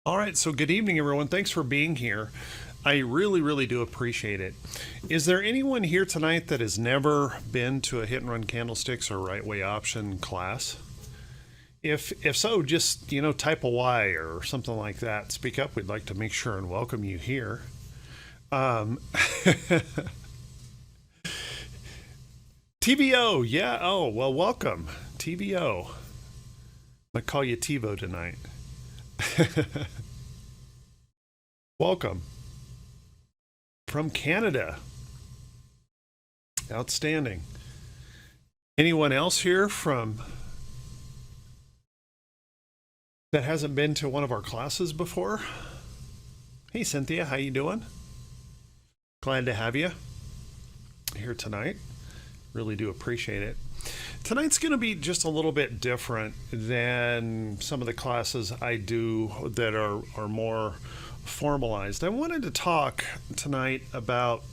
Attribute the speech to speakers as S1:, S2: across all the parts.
S1: All right, so good evening, everyone. Thanks for being here. I really do appreciate it. Is there anyone here tonight that has never been to a hit and run candlesticks or right way option class? If so, just type a Y or something like that. Speak up. We'd like to make sure and welcome you here. Um, TVO, yeah. Oh well, welcome TVO. I'm gonna call you TiVo tonight. Welcome from Canada. Outstanding. Anyone else here from that hasn't been to one of our classes before? Hey Cynthia, how you doing? Glad to have you here tonight. Really do appreciate it. Tonight's going to be just a little bit different than some of the classes I do that are more formalized. I wanted to talk tonight about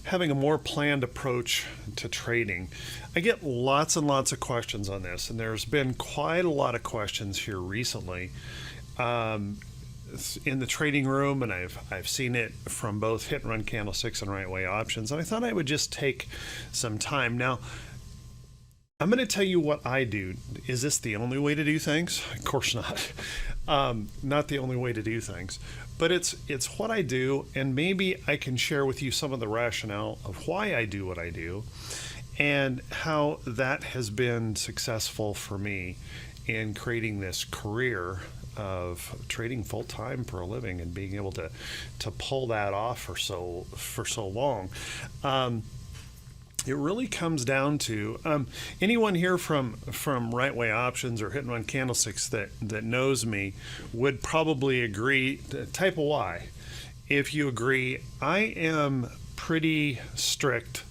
S1: having a more planned approach to trading. I get lots and lots of questions on this, and there's been quite a lot of questions here recently in the trading room, and I've seen it from both hit and run candlesticks and right way options, and I thought I would just take some time. Now, I'm going to tell you what I do. Is this the only way to do things? Of course not. Not the only way to do things, but it's what I do, and maybe I can share with you some of the rationale of why I do what I do and how that has been successful for me in creating this career of trading full time for a living and being able to pull that off for so long. It really comes down to anyone here from right way options or hit and run candlesticks that knows me would probably agree. Type a Y if you agree. I am pretty strict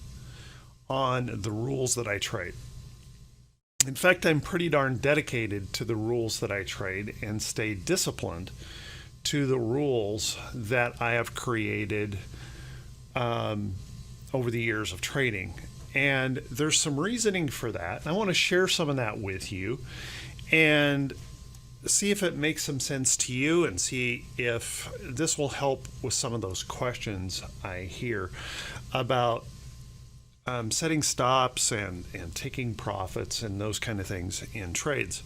S1: on the rules that I trade. In fact, I'm pretty darn dedicated to the rules that I trade and stay disciplined to the rules that I have created over the years of trading. And there's some reasoning for that. I want to share some of that with you and see if it makes some sense to you and see if this will help with some of those questions I hear about setting stops and taking profits and those kind of things in trades.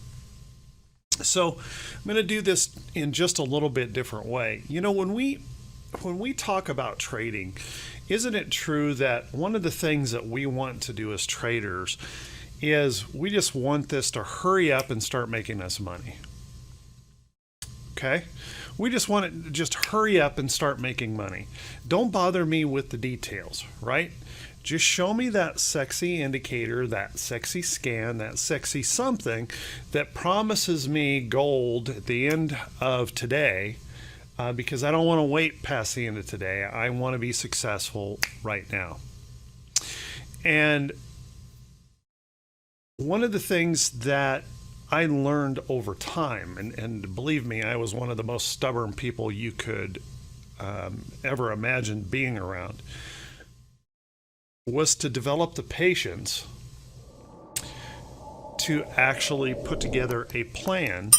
S1: So I'm going to do this in just a little bit different way. When we talk about trading, isn't it true that one of the things that we want to do as traders is we just want this to hurry up and start making us money? Okay? We just want it to just hurry up and start making money. Don't bother me with the details, right? Just show me that sexy indicator, that sexy scan, that sexy something that promises me gold at the end of today, because I don't want to wait past the end of today. I want to be successful right now. And one of the things that I learned over time, and believe me, I was one of the most stubborn people you could ever imagine being around, was to develop the patience to actually put together a plan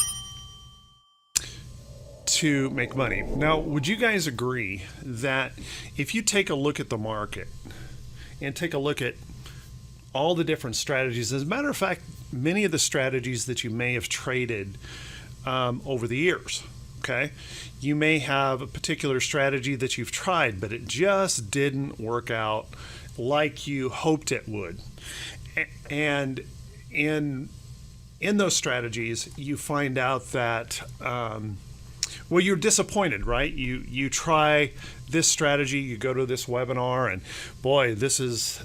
S1: to make money. Now, would you guys agree that if you take a look at the market and take a look at all the different strategies, as a matter of fact, many of the strategies that you may have traded over the years, okay? You may have a particular strategy that you've tried, but it just didn't work out like you hoped it would. And in those strategies, you find out that well, you're disappointed, right? You try this strategy, you go to this webinar, and boy, this is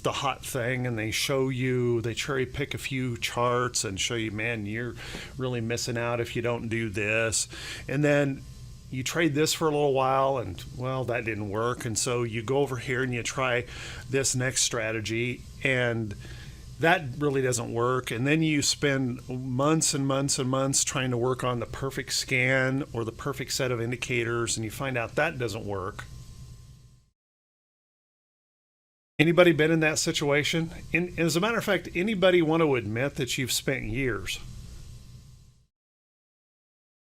S1: the hot thing, and they cherry pick a few charts and show you, man, you're really missing out if you don't do this. And then you trade this for a little while, and well, that didn't work, and so you go over here and you try this next strategy, and that really doesn't work. And then you spend months and months and months trying to work on the perfect scan or the perfect set of indicators, and you find out that doesn't work. Anybody been in that situation? And as a matter of fact, anybody want to admit that you've spent years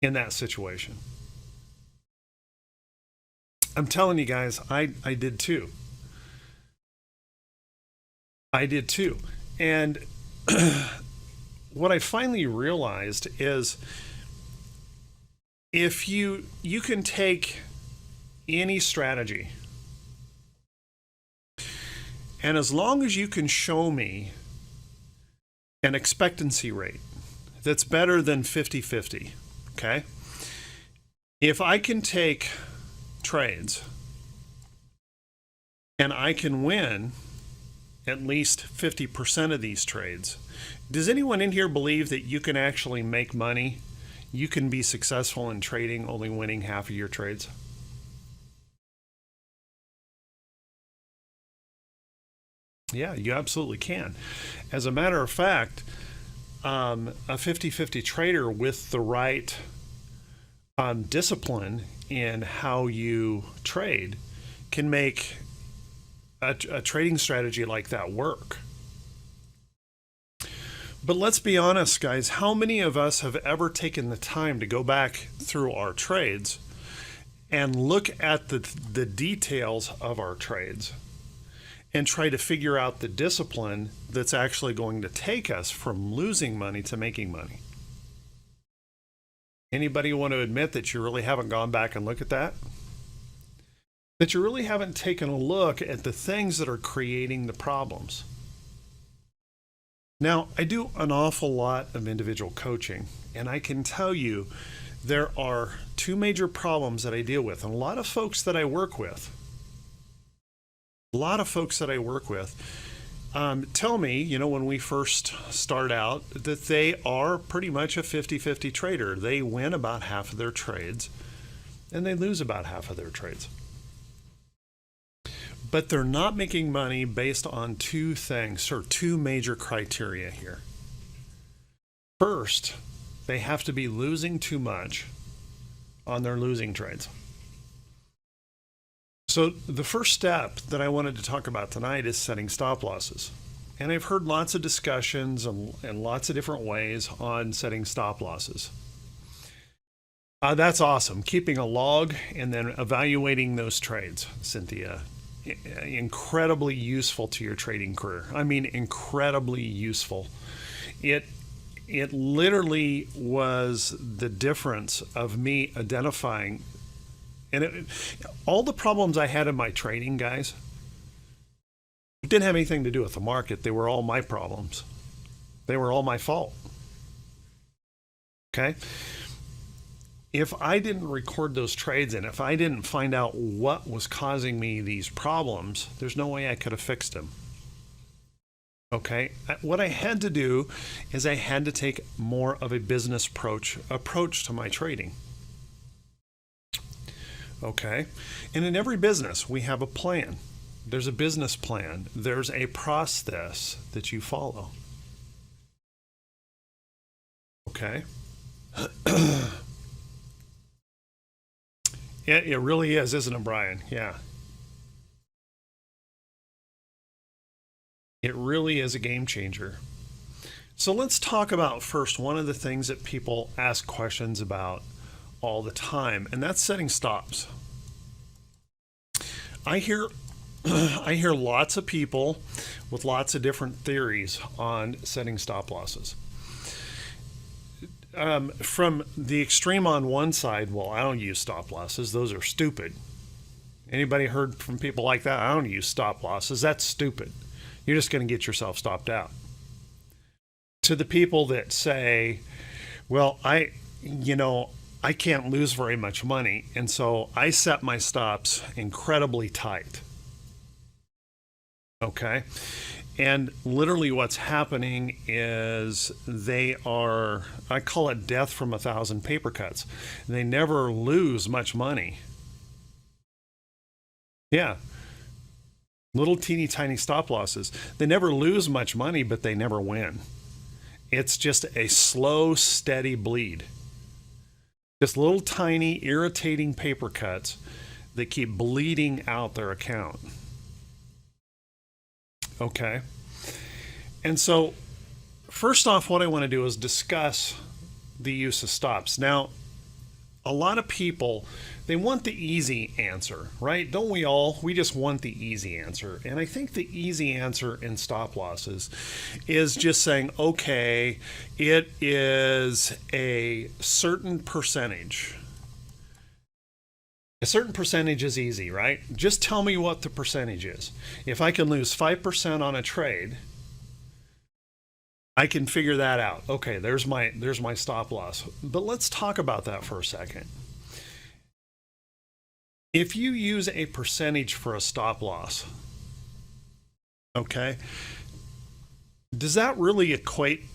S1: in that situation. I'm telling you guys, I did too. I did too. And what I finally realized is if you can take any strategy, and as long as you can show me an expectancy rate that's better than 50-50, okay? If I can take trades and I can win at least 50% of these trades, does anyone in here believe that you can actually make money? You can be successful in trading only winning half of your trades? Yeah, you absolutely can. As a matter of fact, a 50-50 trader with the right discipline in how you trade can make a trading strategy like that work. But let's be honest, guys, how many of us have ever taken the time to go back through our trades and look at the details of our trades and try to figure out the discipline that's actually going to take us from losing money to making money? Anybody want to admit that you really haven't gone back and looked at that? That you really haven't taken a look at the things that are creating the problems? Now, I do an awful lot of individual coaching, and I can tell you there are two major problems that I deal with, and a lot of folks that I work with tell me, when we first start out, that they are pretty much a 50-50 trader. They win about half of their trades and they lose about half of their trades. But they're not making money based on two things, or two major criteria here. First, they have to be losing too much on their losing trades. So the first step that I wanted to talk about tonight is setting stop losses. And I've heard lots of discussions and lots of different ways on setting stop losses. That's awesome. Keeping a log and then evaluating those trades, Cynthia, incredibly useful to your trading career. I mean, incredibly useful. It literally was the difference of me identifying. And all the problems I had in my trading, guys, didn't have anything to do with the market. They were all my problems. They were all my fault. Okay? If I didn't record those trades and if I didn't find out what was causing me these problems, there's no way I could have fixed them. Okay? What I had to do is I had to take more of a business approach to my trading. Okay? And in every business, we have a plan. There's a business plan. There's a process that you follow. Okay? It really is, isn't it, Brian? Yeah. It really is a game changer. So let's talk about first one of the things that people ask questions about all the time, and that's setting stops. I hear lots of people with lots of different theories on setting stop losses. From the extreme on one side, well, I don't use stop losses. Those are stupid. Anybody heard from people like that? I don't use stop losses. That's stupid. You're just going to get yourself stopped out. To the people that say, well, I can't lose very much money, and so I set my stops incredibly tight. Okay? And literally what's happening is I call it death from 1,000 paper cuts. They never lose much money. Yeah. Little teeny tiny stop losses. They never lose much money, but they never win. It's just a slow, steady bleed. Just little tiny irritating paper cuts that keep bleeding out their account. Okay. And so first off, what I want to do is discuss the use of stops. Now, a lot of people, they want the easy answer, right? Don't we all? We just want the easy answer. And I think the easy answer in stop losses is just saying, okay, it is a certain percentage. A certain percentage is easy, right? Just tell me what the percentage is. If I can lose 5% on a trade, I can figure that out. Okay, there's my stop loss. But let's talk about that for a second. If you use a percentage for a stop loss, okay, does that really equate,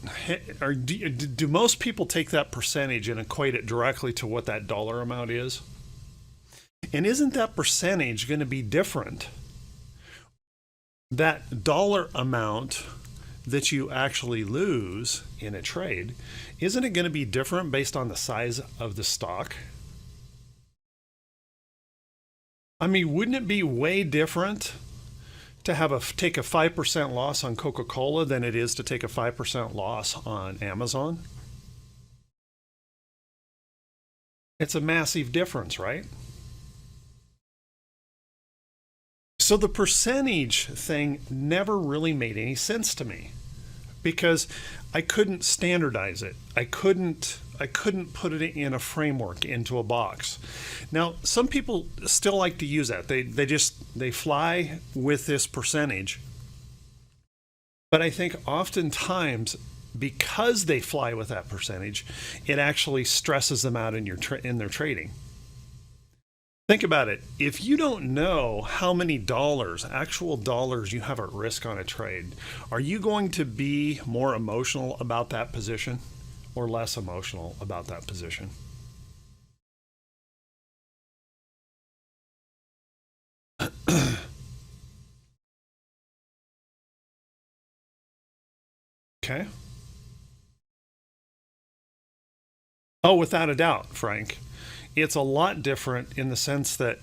S1: or do most people take that percentage and equate it directly to what that dollar amount is? And isn't that percentage going to be different? That dollar amount that you actually lose in a trade, isn't it going to be different based on the size of the stock? I mean, wouldn't it be way different to take a 5% loss on Coca-Cola than it is to take a 5% loss on Amazon? It's a massive difference, right? So the percentage thing never really made any sense to me because I couldn't standardize it. I couldn't put it in a framework, into a box. Now, some people still like to use that. They fly with this percentage. But I think oftentimes, because they fly with that percentage, it actually stresses them out in their trading. Think about it. If you don't know how many actual dollars you have at risk on a trade, are you going to be more emotional about that position or less emotional about that position? Okay. Oh, without a doubt, Frank. It's a lot different in the sense that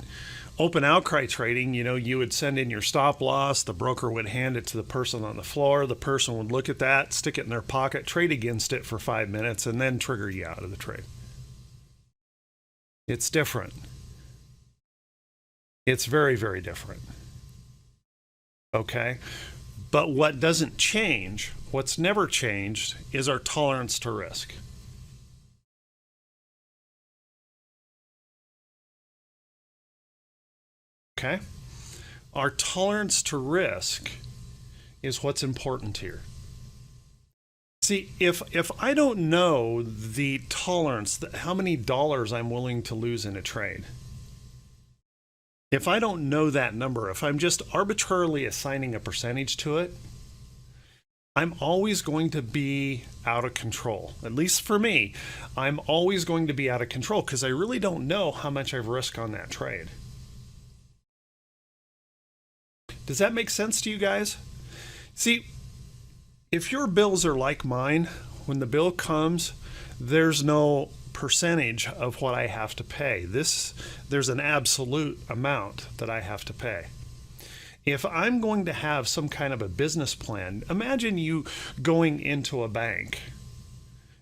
S1: open outcry trading, you would send in your stop loss, the broker would hand it to the person on the floor, the person would look at that, stick it in their pocket, trade against it for 5 minutes, and then trigger you out of the trade. It's different. It's very, very different. Okay? But what doesn't change, what's never changed, is our tolerance to risk. Okay? Our tolerance to risk is what's important here. See, if I don't know the tolerance, how many dollars I'm willing to lose in a trade, if I don't know that number, if I'm just arbitrarily assigning a percentage to it, I'm always going to be out of control. At least for me, I'm always going to be out of control because I really don't know how much I've risked on that trade. Does that make sense to you guys? See, if your bills are like mine, when the bill comes, there's no percentage of what I have to pay. There's an absolute amount that I have to pay. If I'm going to have some kind of a business plan, imagine you going into a bank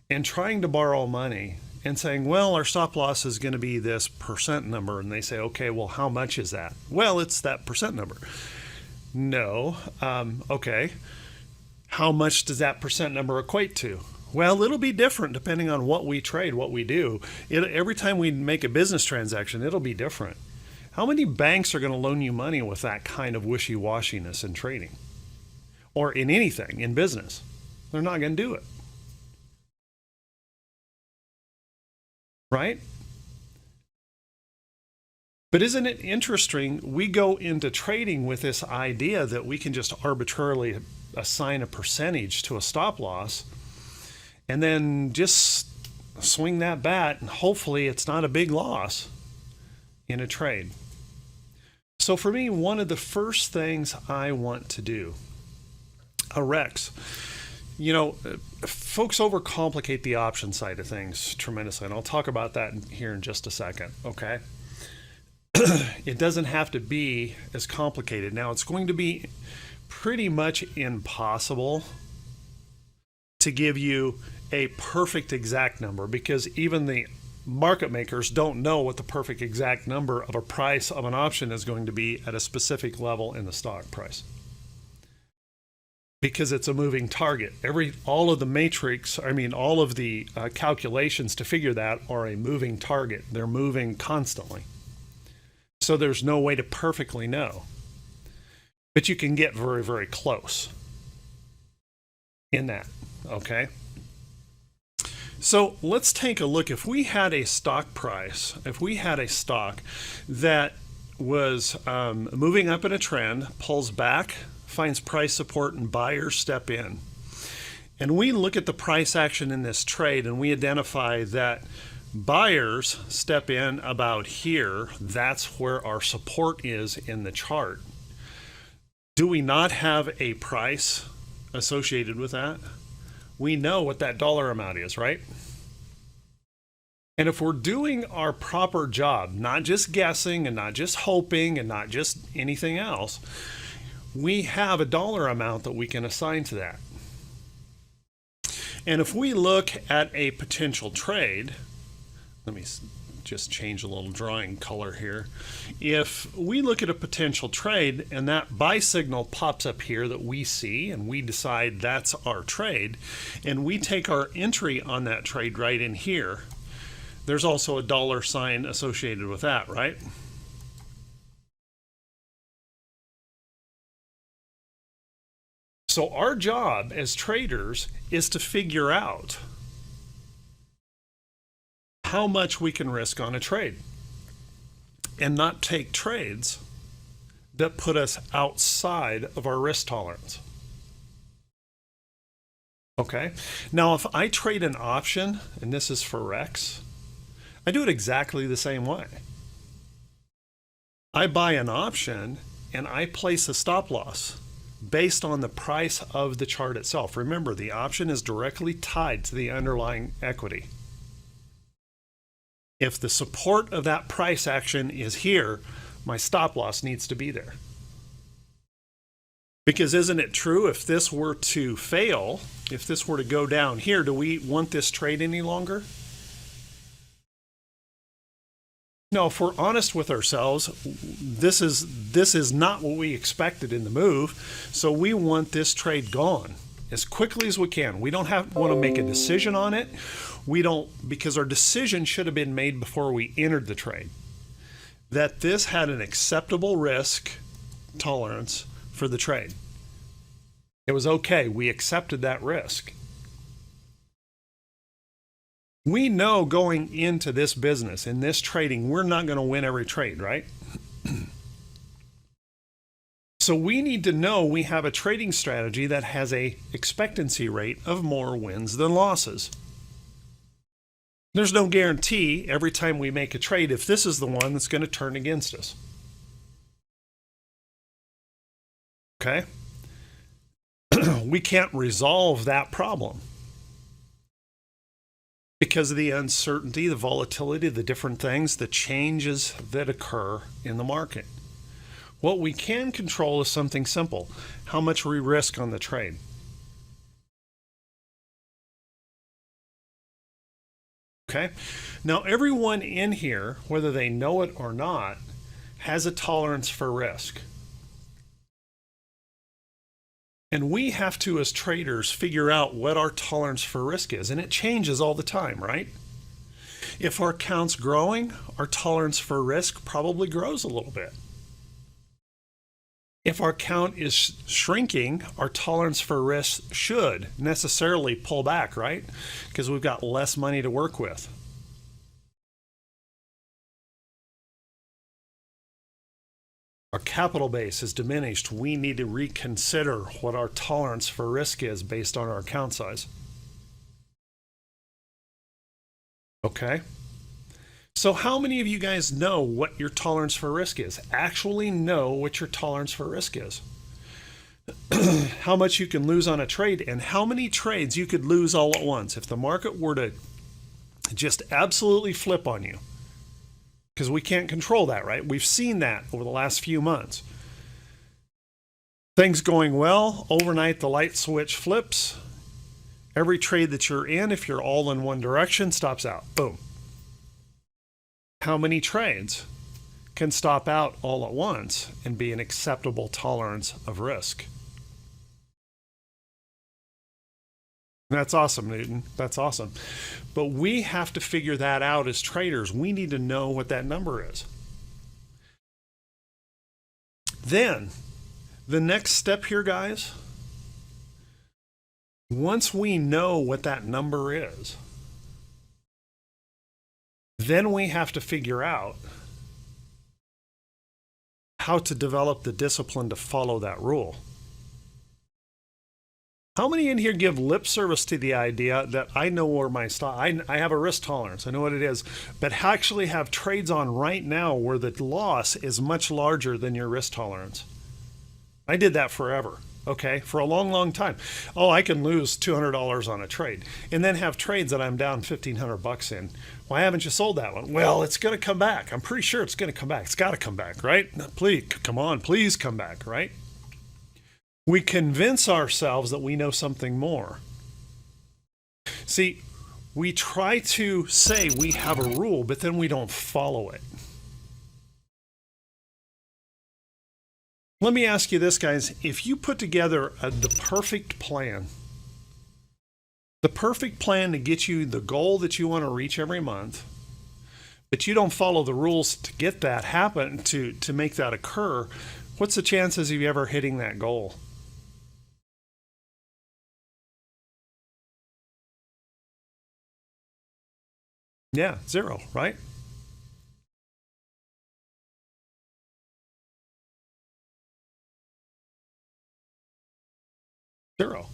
S1: and trying to borrow money and saying, well, our stop loss is going to be this percent number. And they say, okay, well, how much is that? Well, it's that percent number. No. Okay. How much does that percent number equate to? Well, it'll be different depending on what we trade, what we do. Every time we make a business transaction, it'll be different. How many banks are going to loan you money with that kind of wishy-washiness in trading? Or in anything, in business? They're not going to do it. Right? But isn't it interesting? We go into trading with this idea that we can just arbitrarily assign a percentage to a stop loss and then just swing that bat and hopefully it's not a big loss in a trade. So for me, one of the first things I want to do, a Rex, folks overcomplicate the option side of things tremendously, and I'll talk about that here in just a second, okay? It doesn't have to be as complicated. Now, it's going to be pretty much impossible to give you a perfect exact number because even the market makers don't know what the perfect exact number of a price of an option is going to be at a specific level in the stock price, because it's a moving target. All of the calculations to figure that are a moving target. They're moving constantly. So there's no way to perfectly know. But you can get very, very close in that, okay? So let's take a look. If we had a stock price, if we had a stock that was moving up in a trend, pulls back, finds price support, and buyers step in, and we look at the price action in this trade and we identify that buyers step in about here, that's where our support is in the chart. Do we not have a price associated with that? We know what that dollar amount is, right? And if we're doing our proper job, not just guessing and not just hoping and not just anything else, we have a dollar amount that we can assign to that. And if we look at a potential trade, let me just change a little drawing color here. If we look at a potential trade and that buy signal pops up here that we see and we decide that's our trade, and we take our entry on that trade right in here, there's also a dollar sign associated with that, right? So our job as traders is to figure out how much we can risk on a trade and not take trades that put us outside of our risk tolerance. Okay, now if I trade an option, and this is Forex, I do it exactly the same way. I buy an option and I place a stop loss based on the price of the chart itself. Remember, the option is directly tied to the underlying equity. If the support of that price action is here, my stop loss needs to be there. Because isn't it true, if this were to fail, if this were to go down here, do we want this trade any longer? No, if we're honest with ourselves, this is not what we expected in the move, so we want this trade gone as quickly as we can. We don't want to make a decision on it. Because our decision should have been made before we entered the trade, that this had an acceptable risk tolerance for the trade. It was okay. We accepted that risk. We know going into this business, in this trading, we're not going to win every trade, right? So we need to know we have a trading strategy that has an expectancy rate of more wins than losses. There's no guarantee every time we make a trade if this is the one that's going to turn against us. Okay? We can't resolve that problem because of the uncertainty, the volatility, the different things, the changes that occur in the market. What we can control is something simple: how much we risk on the trade. Okay, now everyone in here, whether they know it or not, has a tolerance for risk. And we have to, as traders, figure out what our tolerance for risk is. And it changes all the time, right? If our account's growing, our tolerance for risk probably grows a little bit. If our account is shrinking, our tolerance for risk should necessarily pull back, right? Because we've got less money to work with. Our capital base is diminished. We need to reconsider what our tolerance for risk is based on our account size. Okay? So how many of you guys know what your tolerance for risk is? Actually know what your tolerance for risk is. How much you can lose on a trade, and how many trades you could lose all at once if the market were to just absolutely flip on you. Because we can't control that, right? We've seen that over the last few months. Things going well, overnight the light switch flips. Every trade that you're in, if you're all in one direction, stops out. Boom. how many trades can stop out all at once and be an acceptable tolerance of risk. That's awesome, Newton. That's awesome. But we have to figure that out as traders. We need to know what that number is. Then, the next step here, guys, once we know what that number is, then we have to figure out how to develop the discipline to follow that rule. How many in here give lip service to the idea that I know where my stop, I have a risk tolerance, I know what it is, but actually have trades on right now where the loss is much larger than your risk tolerance? I did that forever, okay, for a long, long time. Oh, I can lose $200 on a trade and then have trades that I'm down $1,500 in. Why haven't you sold that one? Well, it's going to come back. I'm pretty sure it's going to come back. It's got to come back, right? Please, come on, please come back, right? We convince ourselves that we know something more. See, we try to say we have a rule, but then we don't follow it. Let me ask you this, guys. If you put together the perfect plan to get you the goal that you want to reach every month, but you don't follow the rules to get that happen, to make that occur, what's the chances of you ever hitting that goal? Yeah, zero, right? Zero.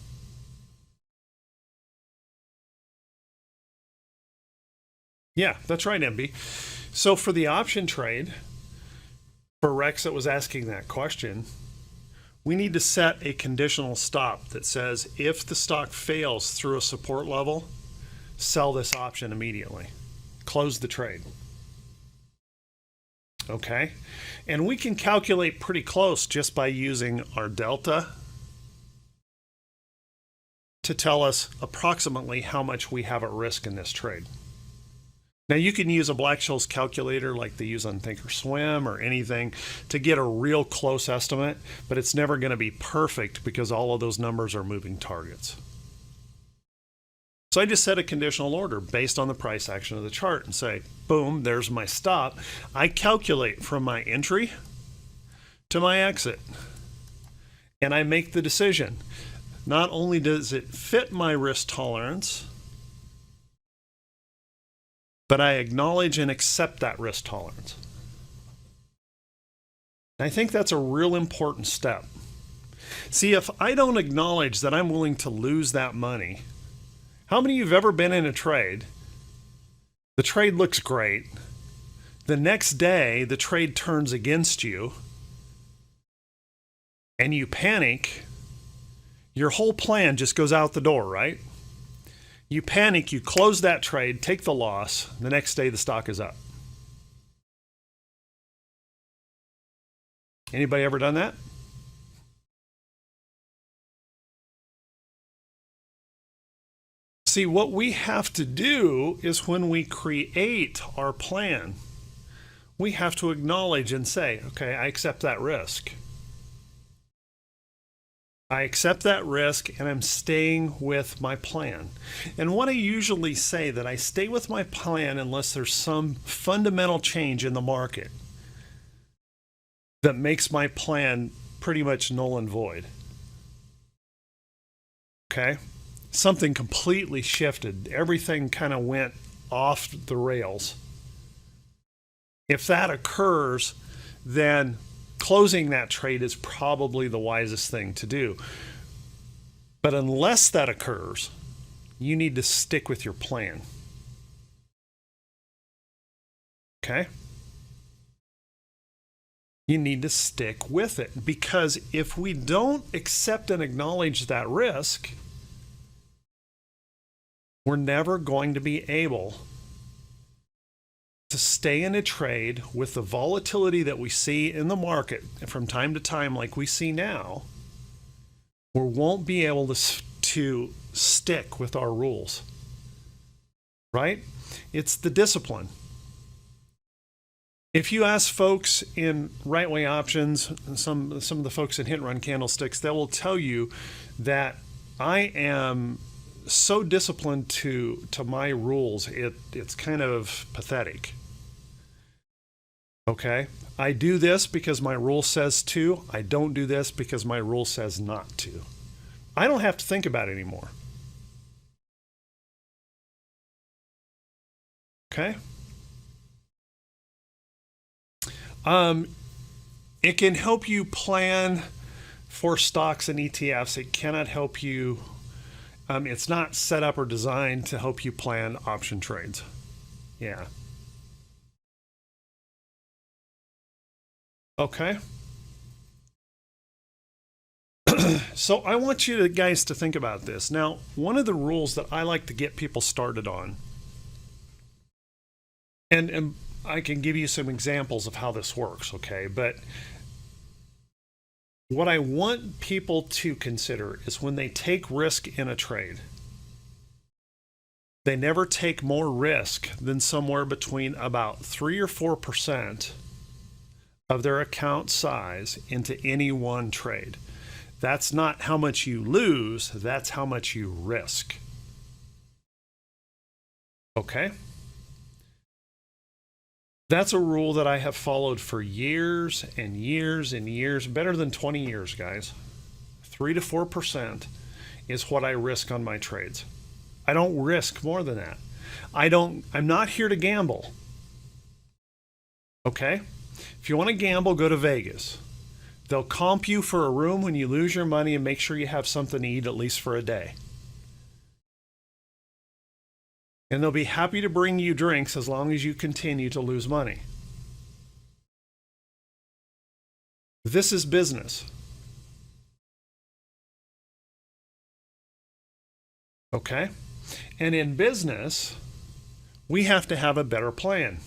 S1: Yeah, that's right, MB. So for the option trade, for Rex that was asking that question, we need to set a conditional stop that says if the stock fails through a support level, sell this option immediately. Close the trade. Okay? And we can calculate pretty close just by using our delta to tell us approximately how much we have at risk in this trade. Now you can use a Black-Scholes calculator like they use on Thinkorswim or anything to get a real close estimate, but it's never going to be perfect because all of those numbers are moving targets. So I just set a conditional order based on the price action of the chart and say, boom, there's my stop. I calculate from my entry to my exit. And I make the decision. Not only does it fit my risk tolerance, but I acknowledge and accept that risk tolerance. And I think that's a real important step. See, if I don't acknowledge that I'm willing to lose that money, how many of you have ever been in a trade? The trade looks great. The next day, the trade turns against you, and you panic. Your whole plan just goes out the door, right? You panic, you close that trade, take the loss. The next day, the stock is up. Anybody ever done that? See, what we have to do is when we create our plan, we have to acknowledge and say, okay, I accept that risk. I accept that risk and I'm staying with my plan. And what I usually say that I stay with my plan unless there's some fundamental change in the market that makes my plan pretty much null and void. Okay? Something completely shifted. Everything kind of went off the rails. If that occurs, then closing that trade is probably the wisest thing to do. But unless that occurs, you need to stick with your plan. Okay? You need to stick with it, because if we don't accept and acknowledge that risk, we're never going to be able to stay in a trade with the volatility that we see in the market from time to time like we see now. We won't be able to stick with our rules, right? It's the discipline. If you ask folks in right way options, some of the folks in hit and run candlesticks, they will tell you that I am so disciplined to my rules. It's kind of pathetic. Okay, I do this because my rule says to. I don't do this because my rule says not to. I don't have to think about it anymore. Okay. It can help you plan for stocks and ETFs. It cannot help you. It's not set up or designed to help you plan option trades. Yeah. Okay. So I want you guys to think about this. Now, one of the rules that I like to get people started on, and I can give you some examples of how this works, okay? But what I want people to consider is when they take risk in a trade, they never take more risk than somewhere between about 3 or 4% of their account size into any one trade. That's not how much you lose, that's how much you risk. Okay? That's a rule that I have followed for years and years and years, better than 20 years, guys. 3 to 4% is what I risk on my trades. I don't risk more than that. I'm not here to gamble. Okay? If you want to gamble, go to Vegas. They'll comp you for a room when you lose your money and make sure you have something to eat at least for a day. And they'll be happy to bring you drinks as long as you continue to lose money. This is business. Okay? And in business, we have to have a better plan.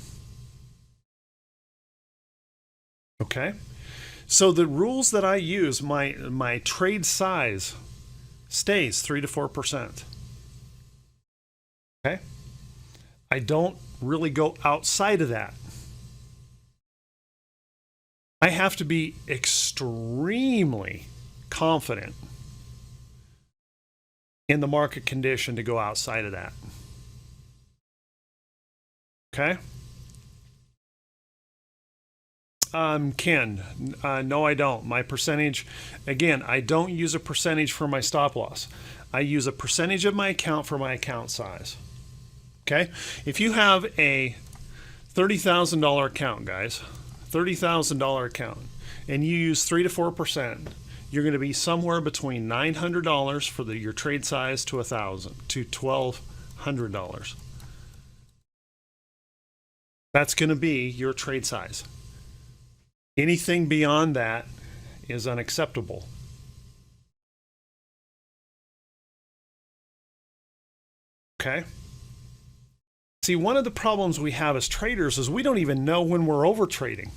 S1: Okay? So the rules that I use, my trade size stays 3 to 4%. Okay? I don't really go outside of that. I have to be extremely confident in the market condition to go outside of that. Okay? Ken, no, I don't. My percentage, again, I don't use a percentage for my stop loss. I use a percentage of my account for my account size. Okay? If you have a $30,000 account, guys, $30,000 account, and you use 3 to 4%, you're going to be somewhere between $900 for your trade size to $1,000 to $1,200. That's going to be your trade size. Anything beyond that is unacceptable. Okay? See, one of the problems we have as traders is we don't even know when we're over trading.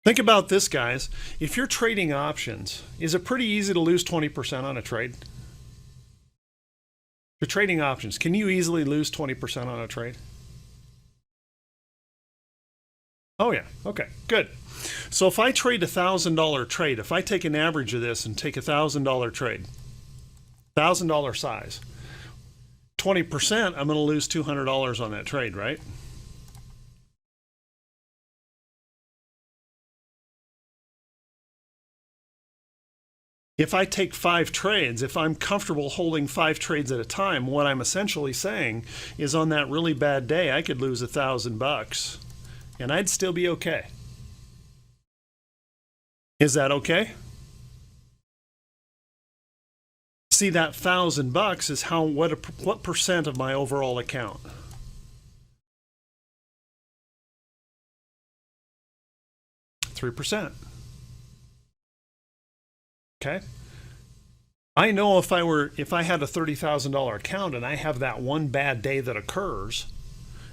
S1: Think about this, guys. If you're trading options, is it pretty easy to lose 20% on a trade? If you're trading options, can you easily lose 20% on a trade? Oh yeah, okay, good. So if I trade a $1,000 trade, if I take an average of this and take a $1,000 trade, $1,000 size, 20%, I'm going to lose $200 on that trade, right? If I take 5 trades, if I'm comfortable holding 5 trades at a time, what I'm essentially saying is on that really bad day, I could lose $1,000 and I'd still be okay. Is that okay? See, that $1,000 is what percent of my overall account? 3%. Okay. I know if I had a $30,000 account and I have that one bad day that occurs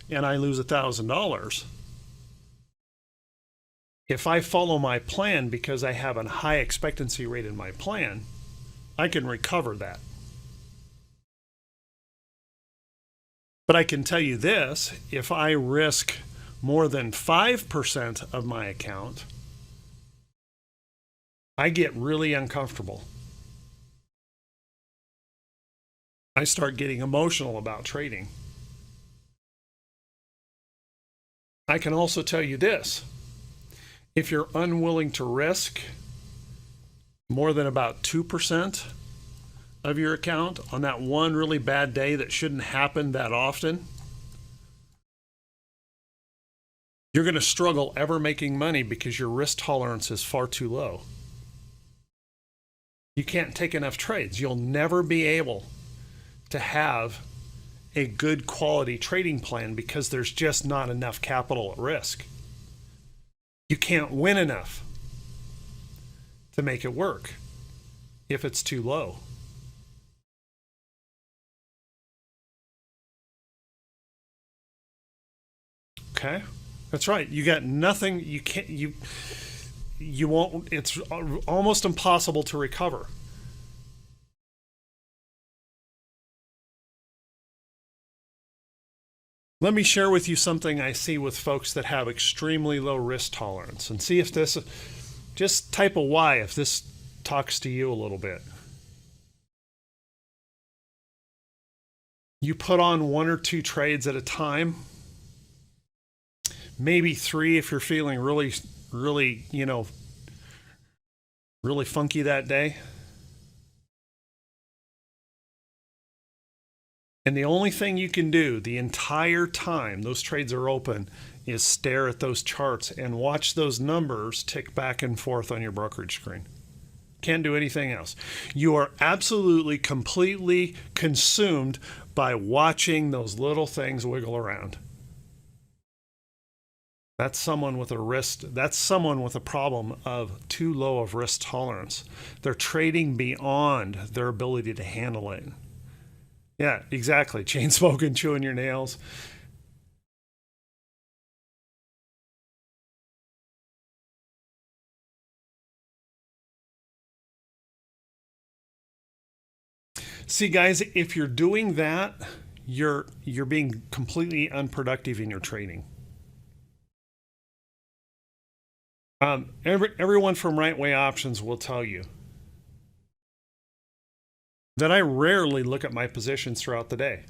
S1: and I lose $1,000, if I follow my plan because I have a high expectancy rate in my plan, I can recover that. But I can tell you this, if I risk more than 5% of my account, I get really uncomfortable. I start getting emotional about trading. I can also tell you this, if you're unwilling to risk more than about 2% of your account on that one really bad day that shouldn't happen that often, you're going to struggle ever making money because your risk tolerance is far too low. You can't take enough trades. You'll never be able to have a good quality trading plan because there's just not enough capital at risk. You can't win enough to make it work if it's too low. Okay, that's right. You got nothing. You can't. You won't. It's almost impossible to recover. Let me share with you something I see with folks that have extremely low risk tolerance, and see if this, just type a Y if this talks to you a little bit. You put on 1 or 2 trades at a time, maybe 3 if you're feeling really, really funky that day. And the only thing you can do the entire time those trades are open is stare at those charts and watch those numbers tick back and forth on your brokerage screen. Can't do anything else. You are absolutely, completely consumed by watching those little things wiggle around. That's someone with a problem of too low of risk tolerance. They're trading beyond their ability to handle it. Yeah, exactly. Chain smoking, chewing your nails. See, guys, if you're doing that, you're being completely unproductive in your trading. Everyone from Right Way Options will tell you that I rarely look at my positions throughout the day.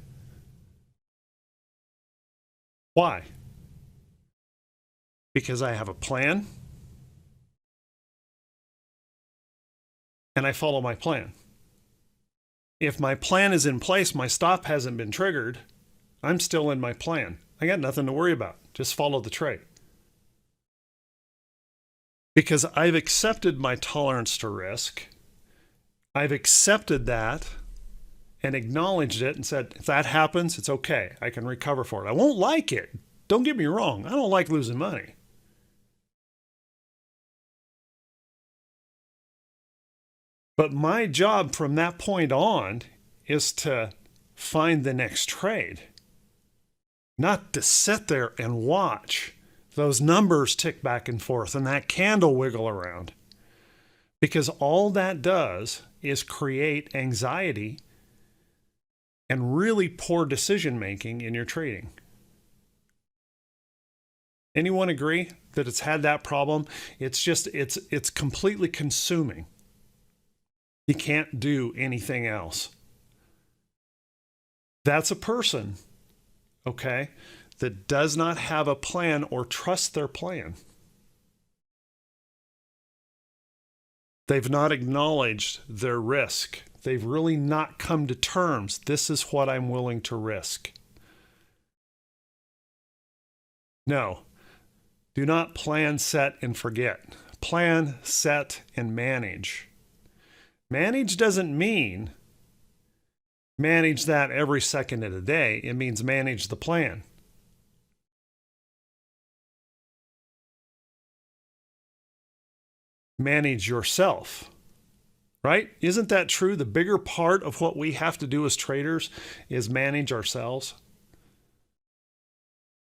S1: Why? Because I have a plan and I follow my plan. If my plan is in place, my stop hasn't been triggered, I'm still in my plan. I got nothing to worry about. Just follow the trade. Because I've accepted my tolerance to risk. I've accepted that and acknowledged it and said, if that happens, it's okay. I can recover for it. I won't like it. Don't get me wrong. I don't like losing money. But my job from that point on is to find the next trade, not to sit there and watch those numbers tick back and forth and that candle wiggle around. Because all that does is create anxiety and really poor decision making in your trading. Anyone agree that it's had that problem? It's completely consuming. You can't do anything else. That's a person, okay, that does not have a plan or trust their plan. They've not acknowledged their risk. They've really not come to terms. This is what I'm willing to risk. No, do not plan, set, and forget. Plan, set, and manage. Manage doesn't mean manage that every second of the day. It means manage the plan. Manage yourself, right? Isn't that true? The bigger part of what we have to do as traders is manage ourselves.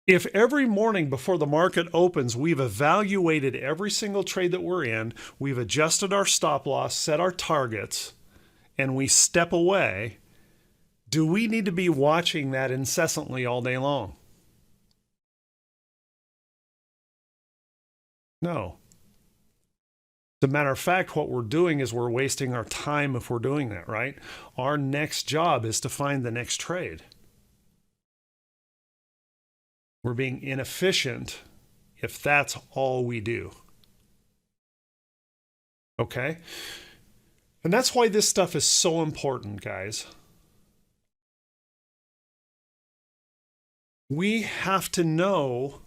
S1: If every morning before the market opens, we've evaluated every single trade that we're in, we've adjusted our stop loss, set our targets, and we step away, Do we need to be watching that incessantly all day long? No. As a matter of fact, what we're doing is we're wasting our time if we're doing that, right? Our next job is to find the next trade. We're being inefficient if that's all we do. Okay? And that's why this stuff is so important, guys. We have to know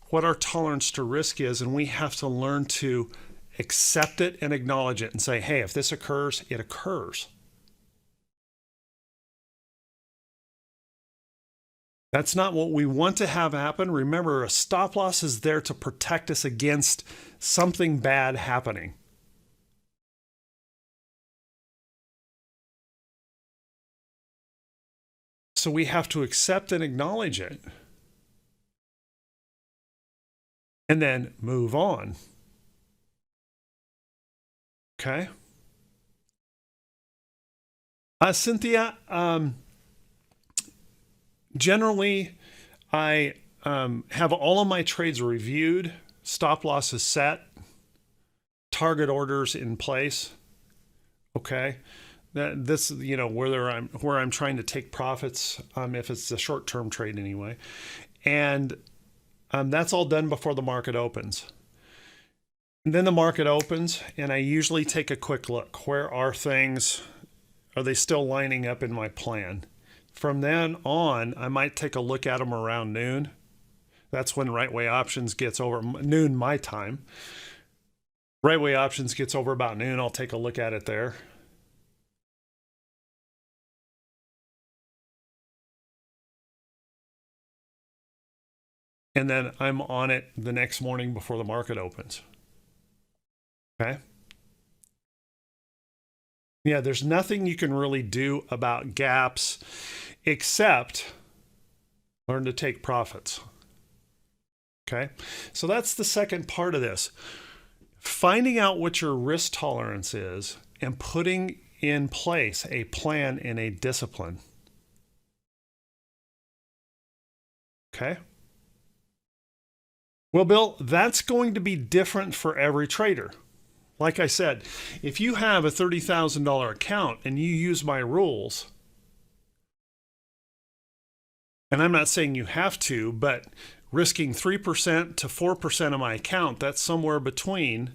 S1: what our tolerance to risk is, and we have to learn to accept it and acknowledge it and say, hey, if this occurs, it occurs. That's not what we want to have happen. Remember, a stop loss is there to protect us against something bad happening. So we have to accept and acknowledge it and then move on. Okay. Cynthia, generally, I have all of my trades reviewed, stop losses set, target orders in place. Okay. This, where I'm trying to take profits, if it's a short-term trade anyway, and that's all done before the market opens. And then the market opens, and I usually take a quick look. Where are things? Are they still lining up in my plan? From then on, I might take a look at them around noon. That's when right way options gets over noon my time. Right way options gets over about noon. I'll take a look at it there. And then I'm on it the next morning before the market opens. Okay. Yeah, there's nothing you can really do about gaps except learn to take profits. Okay. So that's the second part of this. Finding out what your risk tolerance is and putting in place a plan and a discipline. Okay. Well, Bill, that's going to be different for every trader. Like I said, if you have a $30,000 account and you use my rules, and I'm not saying you have to, but risking 3% to 4% of my account, that's somewhere between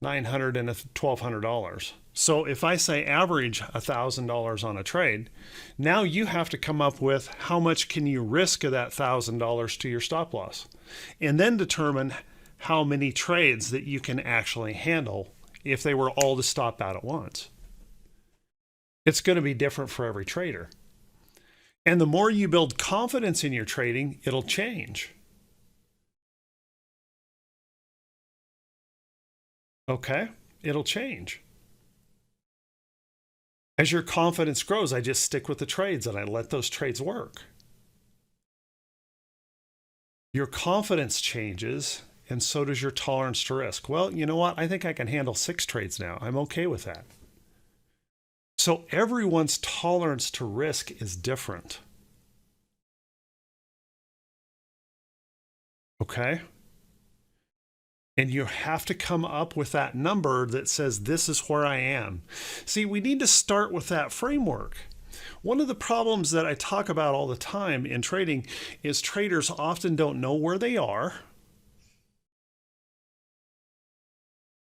S1: $900 and $1,200. So if I say average $1,000 on a trade, now you have to come up with how much can you risk of that $1,000 to your stop loss, and then determine how many trades that you can actually handle if they were all to stop out at once. It's going to be different for every trader. And the more you build confidence in your trading, it'll change. Okay, it'll change. As your confidence grows, I just stick with the trades and I let those trades work. Your confidence changes, and so does your tolerance to risk. Well, you know what? I think I can handle 6 trades now. I'm okay with that. So everyone's tolerance to risk is different. Okay? And you have to come up with that number that says, this is where I am. See, we need to start with that framework. One of the problems that I talk about all the time in trading is traders often don't know where they are,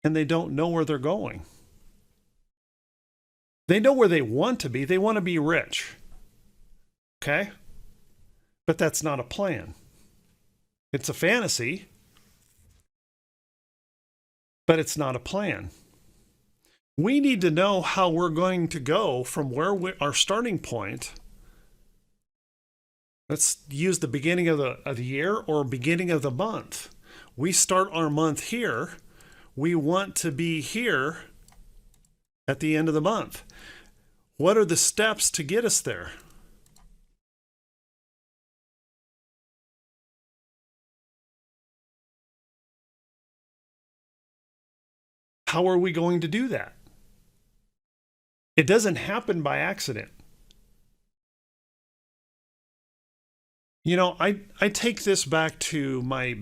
S1: and they don't know where they're going. They know where they want to be. They want to be rich. Okay? But that's not a plan. It's a fantasy, but it's not a plan. We need to know how we're going to go from where our starting point. Let's use the beginning of the year or beginning of the month. We start our month here. We want to be here at the end of the month. What are the steps to get us there? How are we going to do that? It doesn't happen by accident. You know, I take this back to my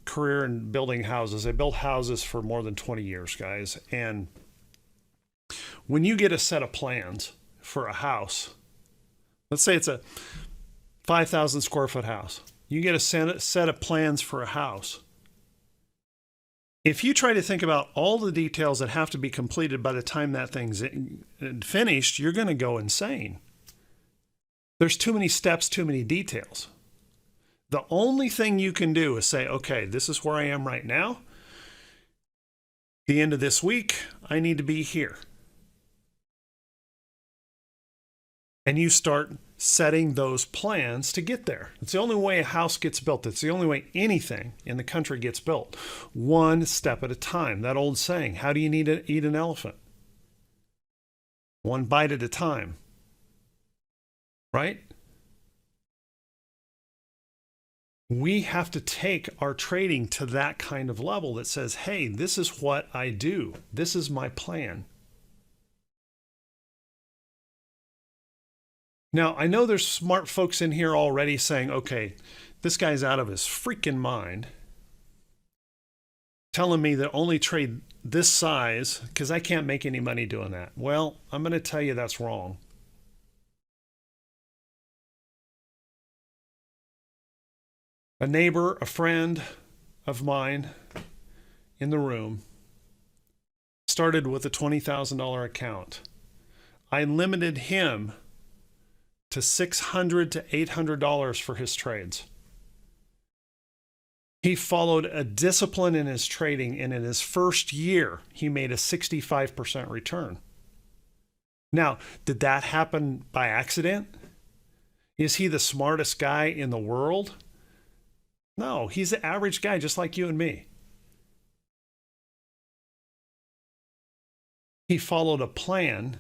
S1: career in building houses. I built houses for more than 20 years, guys. And when you get a set of plans for a house, let's say it's a 5,000 square foot house, you get a set of plans for a house. If you try to think about all the details that have to be completed by the time that thing's finished, you're going to go insane. There's too many steps, too many details. The only thing you can do is say, okay, this is where I am right now. The end of this week, I need to be here. And you start setting those plans to get there. It's the only way a house gets built. It's the only way anything in the country gets built. One step at a time. That old saying, how do you need to eat an elephant? One bite at a time. Right? We have to take our trading to that kind of level that says, hey, this is what I do. This is my plan. Now, I know there's smart folks in here already saying, okay, this guy's out of his freaking mind, telling me that only trade this size because I can't make any money doing that. Well, I'm going to tell you that's wrong. A neighbor, a friend of mine in the room started with a $20,000 account. I limited him to $600 to $800 for his trades. He followed a discipline in his trading, and in his first year, he made a 65% return. Now, did that happen by accident? Is he the smartest guy in the world? No, he's the average guy just like you and me. He followed a plan,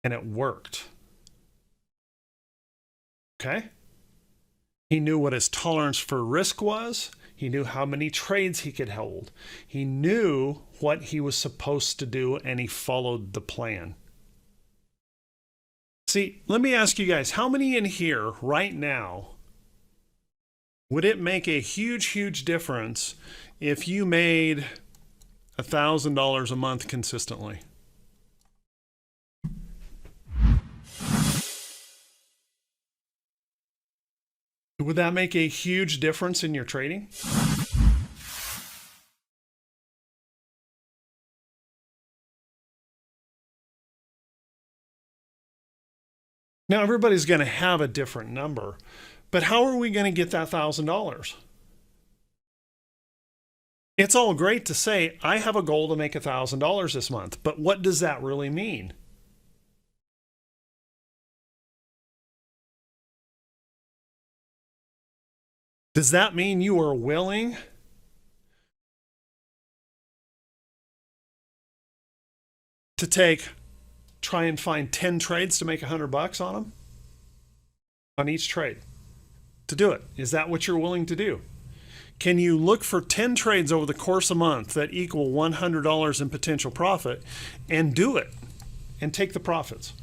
S1: and it worked. Okay? He knew what his tolerance for risk was. He knew how many trades he could hold. He knew what he was supposed to do, and he followed the plan. See, let me ask you guys, how many in here right now would it make a huge, huge difference if you made $1,000 a month consistently? Would that make a huge difference in your trading? Now, everybody's going to have a different number, but how are we going to get that $1,000? It's all great to say, I have a goal to make $1,000 this month, but what does that really mean? Does that mean you are willing to try and find 10 trades to make $100 on them? On each trade? To do it. Is that what you're willing to do? Can you look for 10 trades over the course of a month that equal $100 in potential profit and do it and take the profits?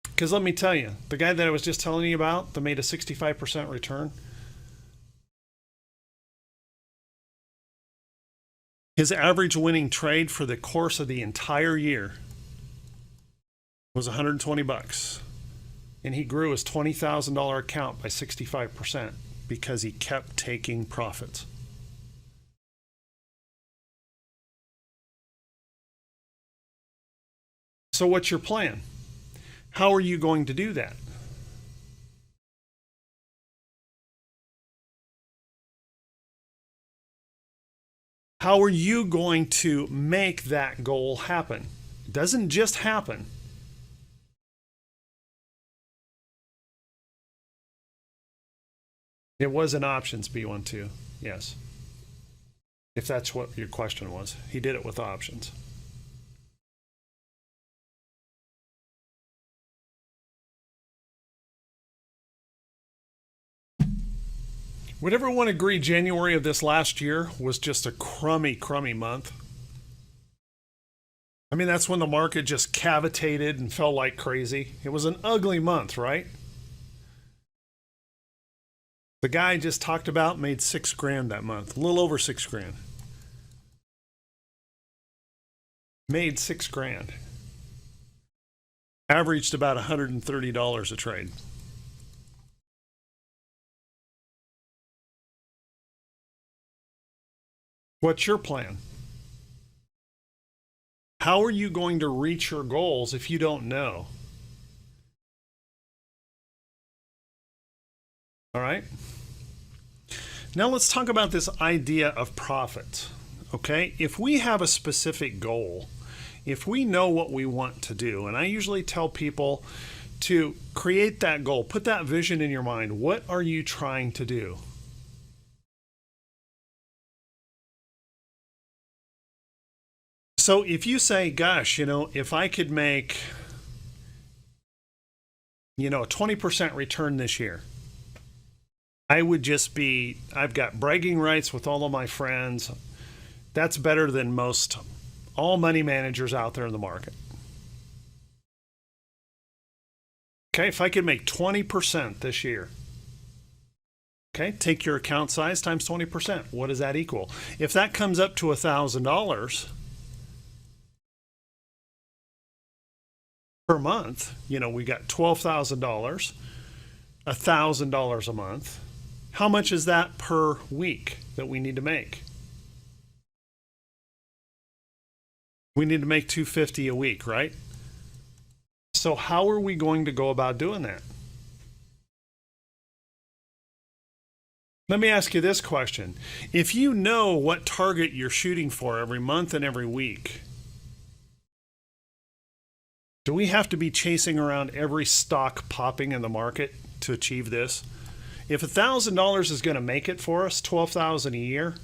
S1: Because let me tell you, the guy that I was just telling you about that made a 65% return, his average winning trade for the course of the entire year was $120. And he grew his $20,000 account by 65% because he kept taking profits. So what's your plan? How are you going to do that? How are you going to make that goal happen? It doesn't just happen. It was an options B12, yes. If that's what your question was. He did it with options. Would everyone agree January of this last year was just a crummy month? I mean, that's when the market just cavitated and fell like crazy. It was an ugly month, right? The guy I just talked about made $6,000 that month, a little over $6,000. Made $6,000. Averaged about $130 a trade. What's your plan? How are you going to reach your goals if you don't know? All right. Now let's talk about this idea of profit. Okay. If we have a specific goal, if we know what we want to do, and I usually tell people to create that goal, put that vision in your mind. What are you trying to do? So if you say, gosh, if I could make, a 20% return this year, I would just be, I've got bragging rights with all of my friends. That's better than most all money managers out there in the market. Okay, if I could make 20% this year, okay, take your account size times 20%. What does that equal? If that comes up to $1,000 per month, we got $12,000, $1,000 a month. How much is that per week that we need to make? We need to make $250 a week, right? So how are we going to go about doing that? Let me ask you this question. If you know what target you're shooting for every month and every week, do we have to be chasing around every stock popping in the market to achieve this? If $1,000 is going to make it for us, $12,000 a year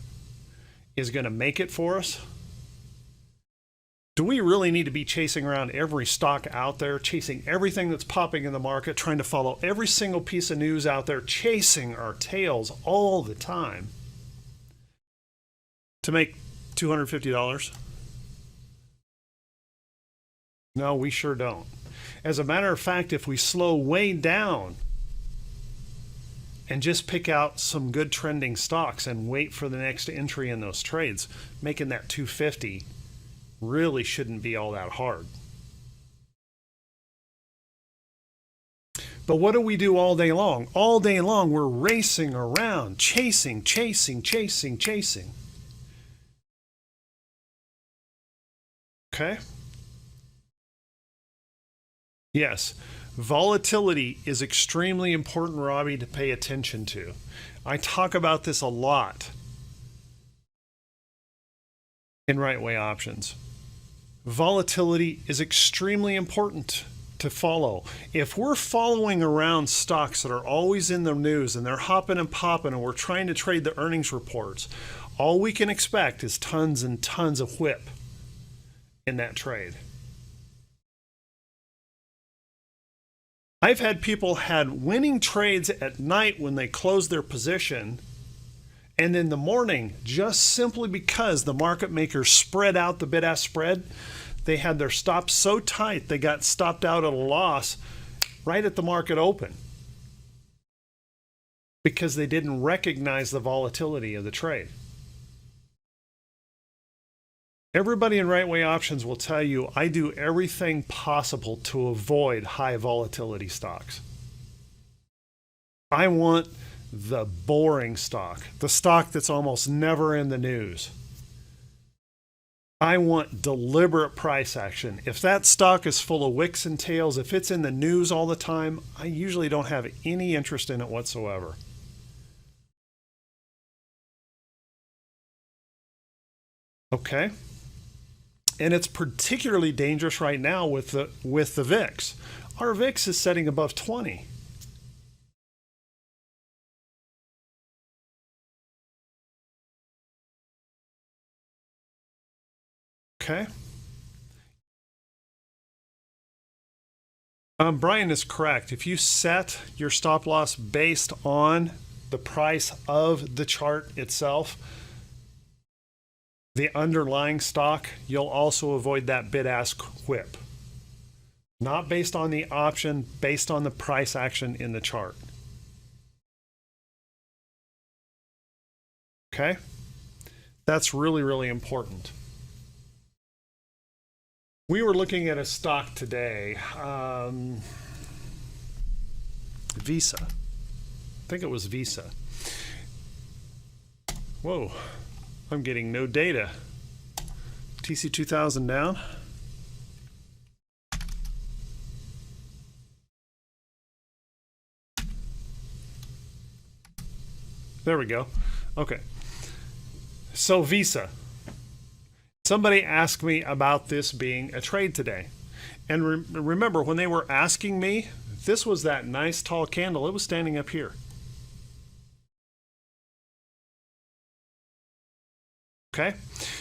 S1: is going to make it for us, do we really need to be chasing around every stock out there, chasing everything that's popping in the market, trying to follow every single piece of news out there, chasing our tails all the time to make $250? No, we sure don't. As a matter of fact, if we slow way down and just pick out some good trending stocks and wait for the next entry in those trades, making that 250 really shouldn't be all that hard. But what do we do all day long? All day long, we're racing around, chasing. Okay? Yes, volatility is extremely important, Robbie, to pay attention to. I talk about this a lot in Right Way Options. Volatility is extremely important to follow. If we're following around stocks that are always in the news and they're hopping and popping and we're trying to trade the earnings reports, all we can expect is tons and tons of whip in that trade. I've had people had winning trades at night when they closed their position, and in the morning, just simply because the market makers spread out the bid-ask spread, they had their stops so tight they got stopped out at a loss right at the market open because they didn't recognize the volatility of the trade. Everybody in Right Way Options will tell you I do everything possible to avoid high volatility stocks. I want the boring stock, the stock that's almost never in the news. I want deliberate price action. If that stock is full of wicks and tails, if it's in the news all the time, I usually don't have any interest in it whatsoever. Okay? And it's particularly dangerous right now with the VIX. Our VIX is setting above 20. Okay. Brian is correct. If you set your stop loss based on the price of the chart itself, the underlying stock, you'll also avoid that bid-ask whip. Not based on the option, based on the price action in the chart. Okay? That's really, really important. We were looking at a stock today, Visa. I think it was Visa. Whoa, I'm getting no data. TC2000 down. There we go. Okay. So Visa. Somebody asked me about this being a trade today. And remember, when they were asking me, this was that nice tall candle. It was standing up here. Okay,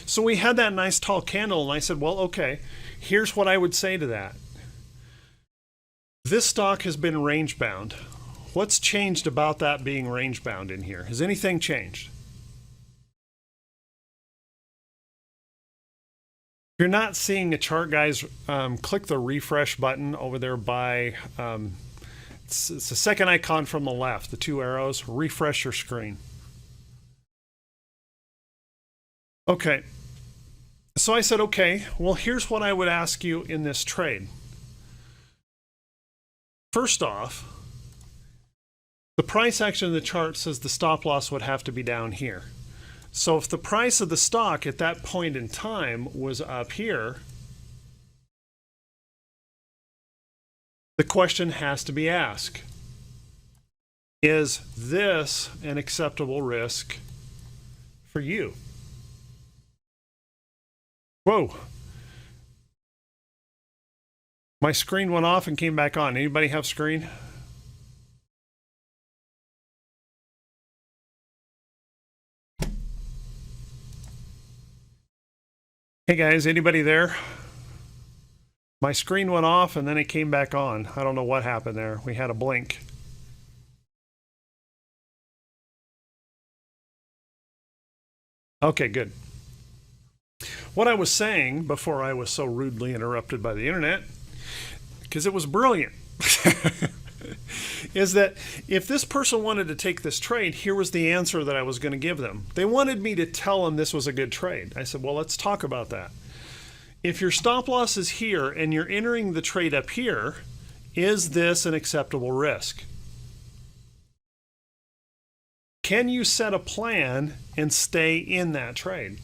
S1: so we had that nice tall candle, and I said, well, okay, here's what I would say to that. This stock has been range bound. What's changed about that being range bound in here? Has anything changed? If you're not seeing the chart, guys, click the refresh button over there by, it's the second icon from the left, the two arrows. Refresh your screen. Okay, so I said, okay, well, here's what I would ask you in this trade. First off, the price action of the chart says the stop loss would have to be down here. So if the price of the stock at that point in time was up here, the question has to be asked, is this an acceptable risk for you? Whoa. My screen went off and came back on. Anybody have screen? Hey guys, anybody there? My screen went off and then it came back on. I don't know what happened there. We had a blink. Okay, good. What I was saying before I was so rudely interrupted by the internet, because it was brilliant, is that if this person wanted to take this trade, here was the answer that I was going to give them. They wanted me to tell them this was a good trade. I said, well, let's talk about that. If your stop loss is here and you're entering the trade up here, is this an acceptable risk? Can you set a plan and stay in that trade?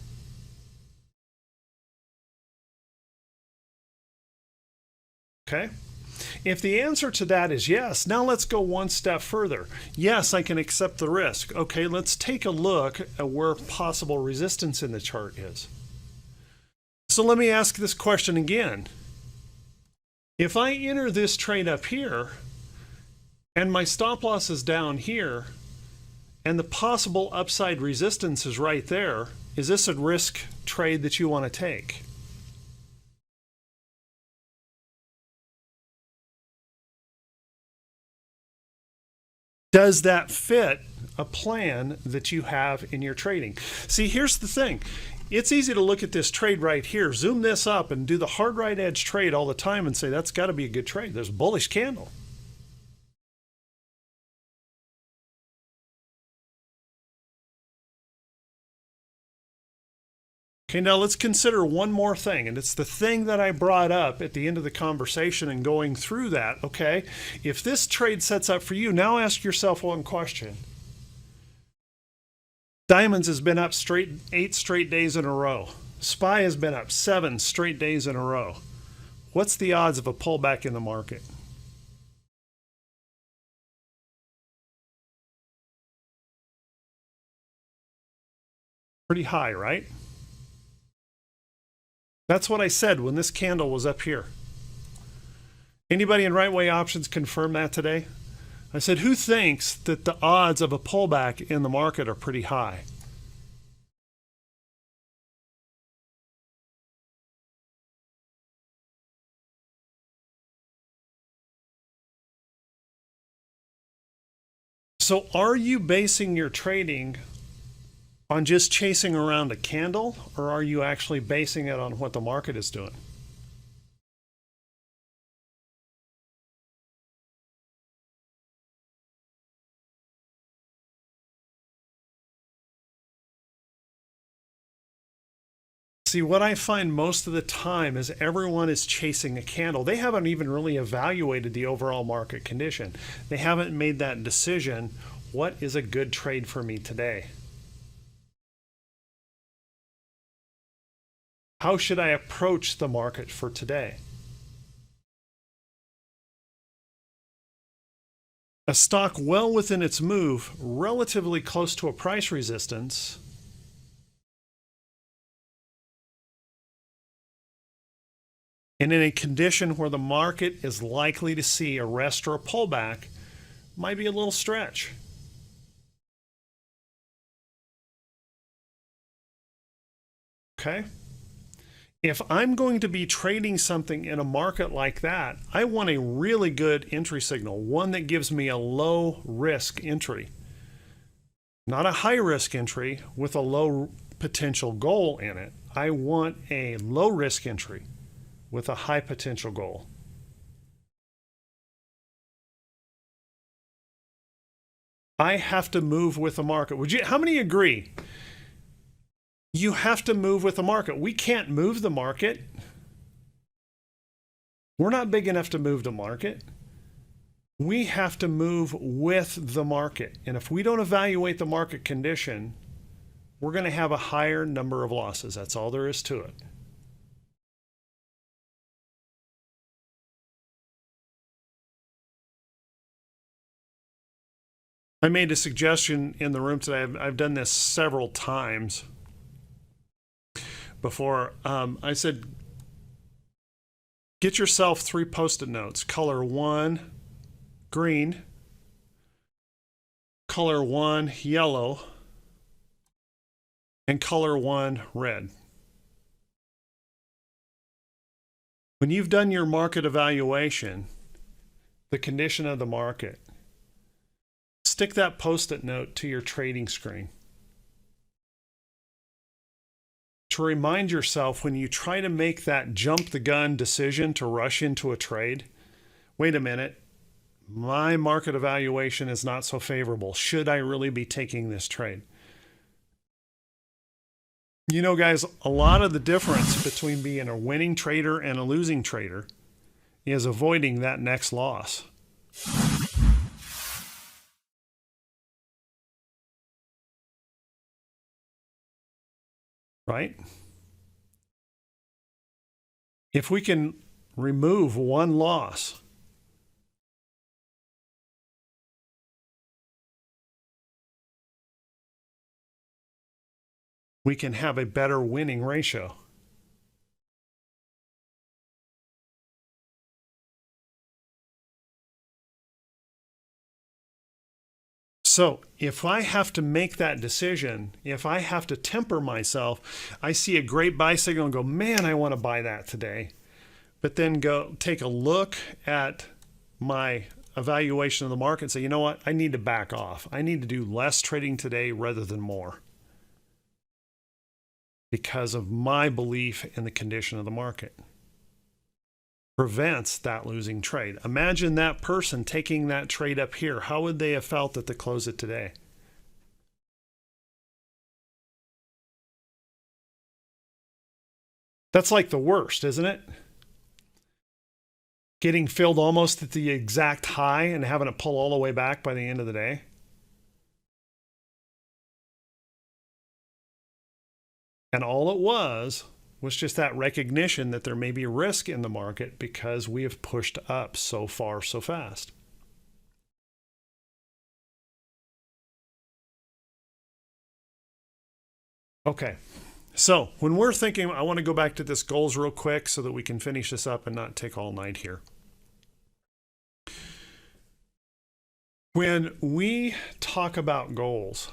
S1: Okay. If the answer to that is yes, now let's go one step further. Yes, I can accept the risk. Okay, let's take a look at where possible resistance in the chart is. So let me ask this question again. If I enter this trade up here and my stop loss is down here and the possible upside resistance is right there, is this a risk trade that you want to take? Does that fit a plan that you have in your trading? See, here's the thing. It's easy to look at this trade right here, zoom this up and do the hard right edge trade all the time and say, that's got to be a good trade. There's a bullish candle. Okay, now let's consider one more thing, and it's the thing that I brought up at the end of the conversation and going through that, okay? If this trade sets up for you, now ask yourself one question. Diamonds has been up 8 straight days in a row. SPY has been up 7 straight days in a row. What's the odds of a pullback in the market? Pretty high, right? That's what I said when this candle was up here. Anybody in Right Way Options confirm that today? I said, who thinks that the odds of a pullback in the market are pretty high? So are you basing your trading on just chasing around a candle, or are you actually basing it on what the market is doing? See, what I find most of the time is everyone is chasing a candle. They haven't even really evaluated the overall market condition. They haven't made that decision, what is a good trade for me today? How should I approach the market for today? A stock well within its move, relatively close to a price resistance, and in a condition where the market is likely to see a rest or a pullback, might be a little stretch. Okay? If I'm going to be trading something in a market like that, I want a really good entry signal, one that gives me a low risk entry. Not a high risk entry with a low potential goal in it. I want a low risk entry with a high potential goal. I have to move with the market. How many agree? You have to move with the market. We can't move the market. We're not big enough to move the market. We have to move with the market. And if we don't evaluate the market condition, we're going to have a higher number of losses. That's all there is to it. I made a suggestion in the room today. I've done this several times before. I said, get yourself 3 post-it notes. Color 1 green, color 1 yellow, and color 1 red. When you've done your market evaluation, the condition of the market, stick that post-it note to your trading screen to remind yourself when you try to make that jump the gun decision to rush into a trade. Wait a minute, my market evaluation is not so favorable. Should I really be taking this trade? You know, guys, a lot of the difference between being a winning trader and a losing trader is avoiding that next loss. Right? If we can remove one loss, we can have a better winning ratio. So if I have to make that decision, if I have to temper myself, I see a great buy signal and go, man, I want to buy that today. But then go take a look at my evaluation of the market and say, you know what, I need to back off. I need to do less trading today rather than more, because of my belief in the condition of the market. Prevents that losing trade. Imagine that person taking that trade up here. How would they have felt at the close of today? That's like the worst, isn't it? Getting filled almost at the exact high and having it pull all the way back by the end of the day. And all it was just that recognition that there may be risk in the market because we have pushed up so far so fast. Okay, so when we're thinking, I want to go back to this goals real quick so that we can finish this up and not take all night here. When we talk about goals,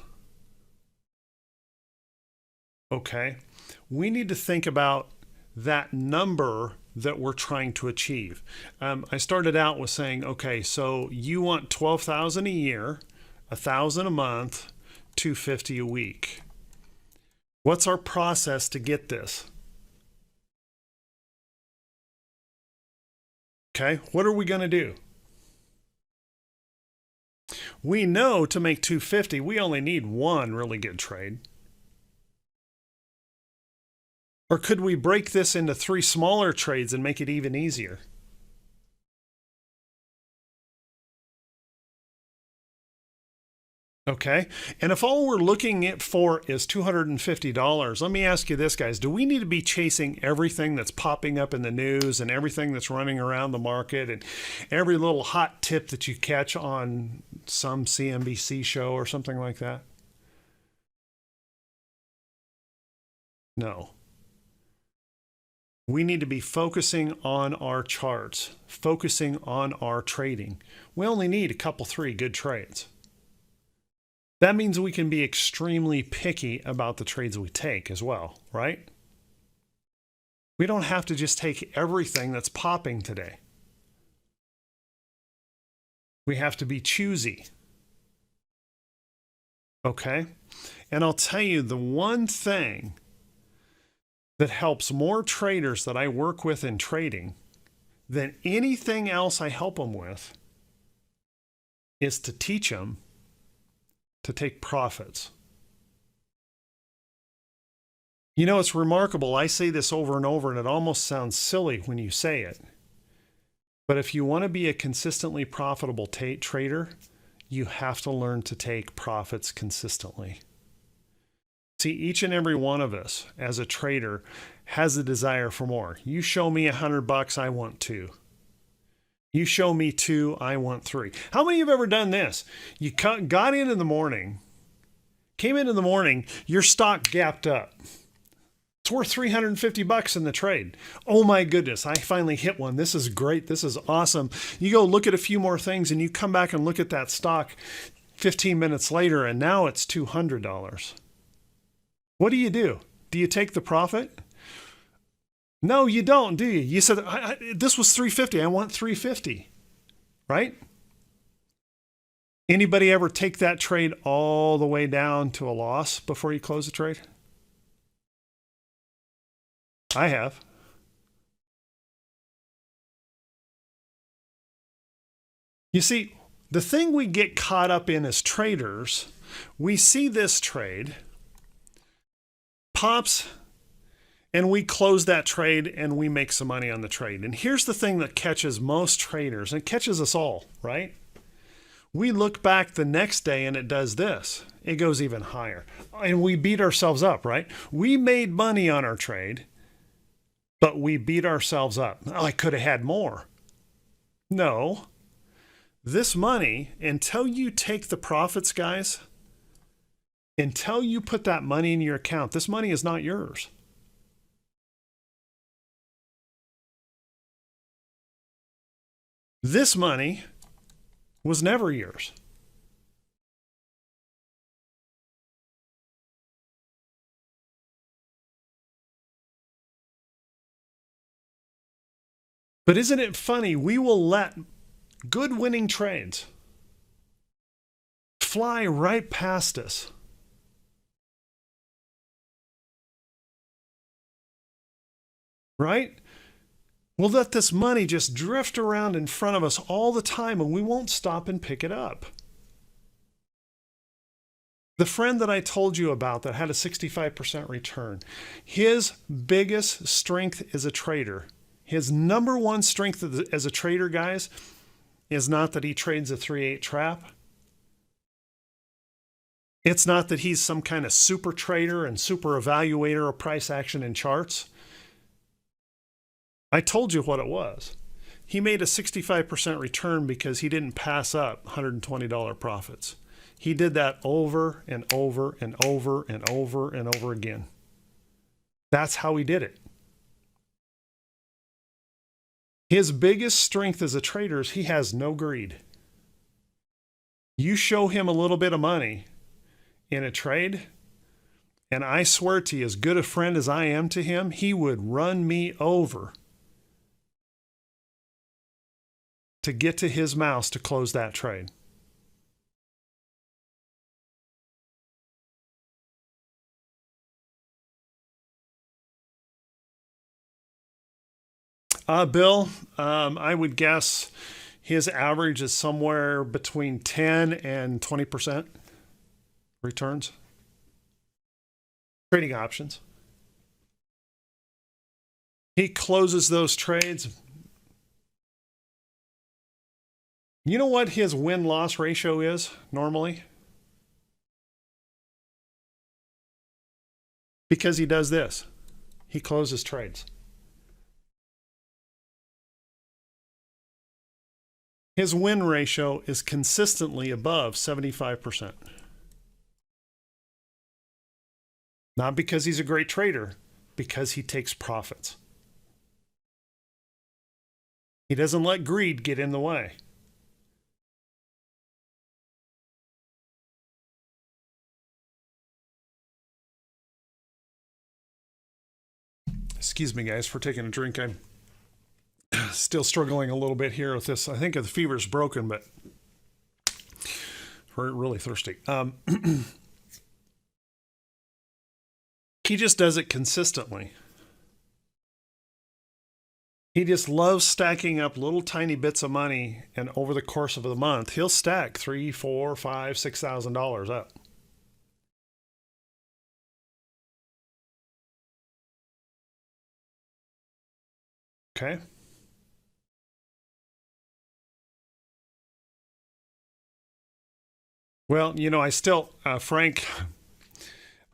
S1: okay, we need to think about that number that we're trying to achieve. I started out with saying, okay, so you want 12,000 a year, $1,000 a month, $250 a week. What's our process to get this? Okay, what are we going to do? We know to make $250, we only need one really good trade. Or could we break this into 3 smaller trades and make it even easier? Okay, and if all we're looking at for is $250, let me ask you this, guys. Do we need to be chasing everything that's popping up in the news and everything that's running around the market and every little hot tip that you catch on some CNBC show or something like that? No. We need to be focusing on our charts, focusing on our trading. We only need a couple, 3 good trades. That means we can be extremely picky about the trades we take as well, right? We don't have to just take everything that's popping today. We have to be choosy. Okay? And I'll tell you the one thing that helps more traders that I work with in trading than anything else I help them with is to teach them to take profits. You know, it's remarkable. I say this over and over, and it almost sounds silly when you say it. But if you want to be a consistently profitable trader, you have to learn to take profits consistently. See, each and every one of us as a trader has a desire for more. You show me $100, I want 2. You show me 2, I want 3. How many of you have ever done this? You got in the morning, came in the morning, your stock gapped up. It's worth $350 in the trade. Oh my goodness, I finally hit one. This is great. This is awesome. You go look at a few more things and you come back and look at that stock 15 minutes later and now it's $200. What do? Do you take the profit? No, you don't, do you? You said, this was $350. I want $350, right? Anybody ever take that trade all the way down to a loss before you close the trade? I have. You see, the thing we get caught up in as traders, we see this trade, pops, and we close that trade and we make some money on the trade. And here's the thing that catches most traders, and catches us all, right? We look back the next day and it does this. It goes even higher. And we beat ourselves up, right? We made money on our trade, but we beat ourselves up. Oh, I could have had more. No. This money, until you take the profits, guys, until you put that money in your account, this money is not yours. This money was never yours. But isn't it funny? We will let good winning trades fly right past us. Right? We'll let this money just drift around in front of us all the time and we won't stop and pick it up. The friend that I told you about that had a 65% return, his biggest strength as a trader, his number one strength as a trader, guys, is not that he trades a 3/8 trap. It's not that he's some kind of super trader and super evaluator of price action and charts. I told you what it was. He made a 65% return because he didn't pass up $120 profits. He did that over and over and over and over and over again. That's how he did it. His biggest strength as a trader is he has no greed. You show him a little bit of money in a trade, and I swear to you, as good a friend as I am to him, he would run me over to get to his mouse to close that trade. Bill, I would guess his average is somewhere between 10 and 20% returns. Trading options. He closes those trades. You know what his win-loss ratio is normally? Because he does this. He closes trades. His win ratio is consistently above 75%. Not because he's a great trader, because he takes profits. He doesn't let greed get in the way. Excuse me, guys, for taking a drink. I'm still struggling a little bit here with this. I think the fever's broken, but we're really thirsty. He just does it consistently. He just loves stacking up little tiny bits of money, and over the course of the month, he'll stack $3,000, $4,000, $5,000, $6,000 up. Okay. Well, you know, I still, Frank,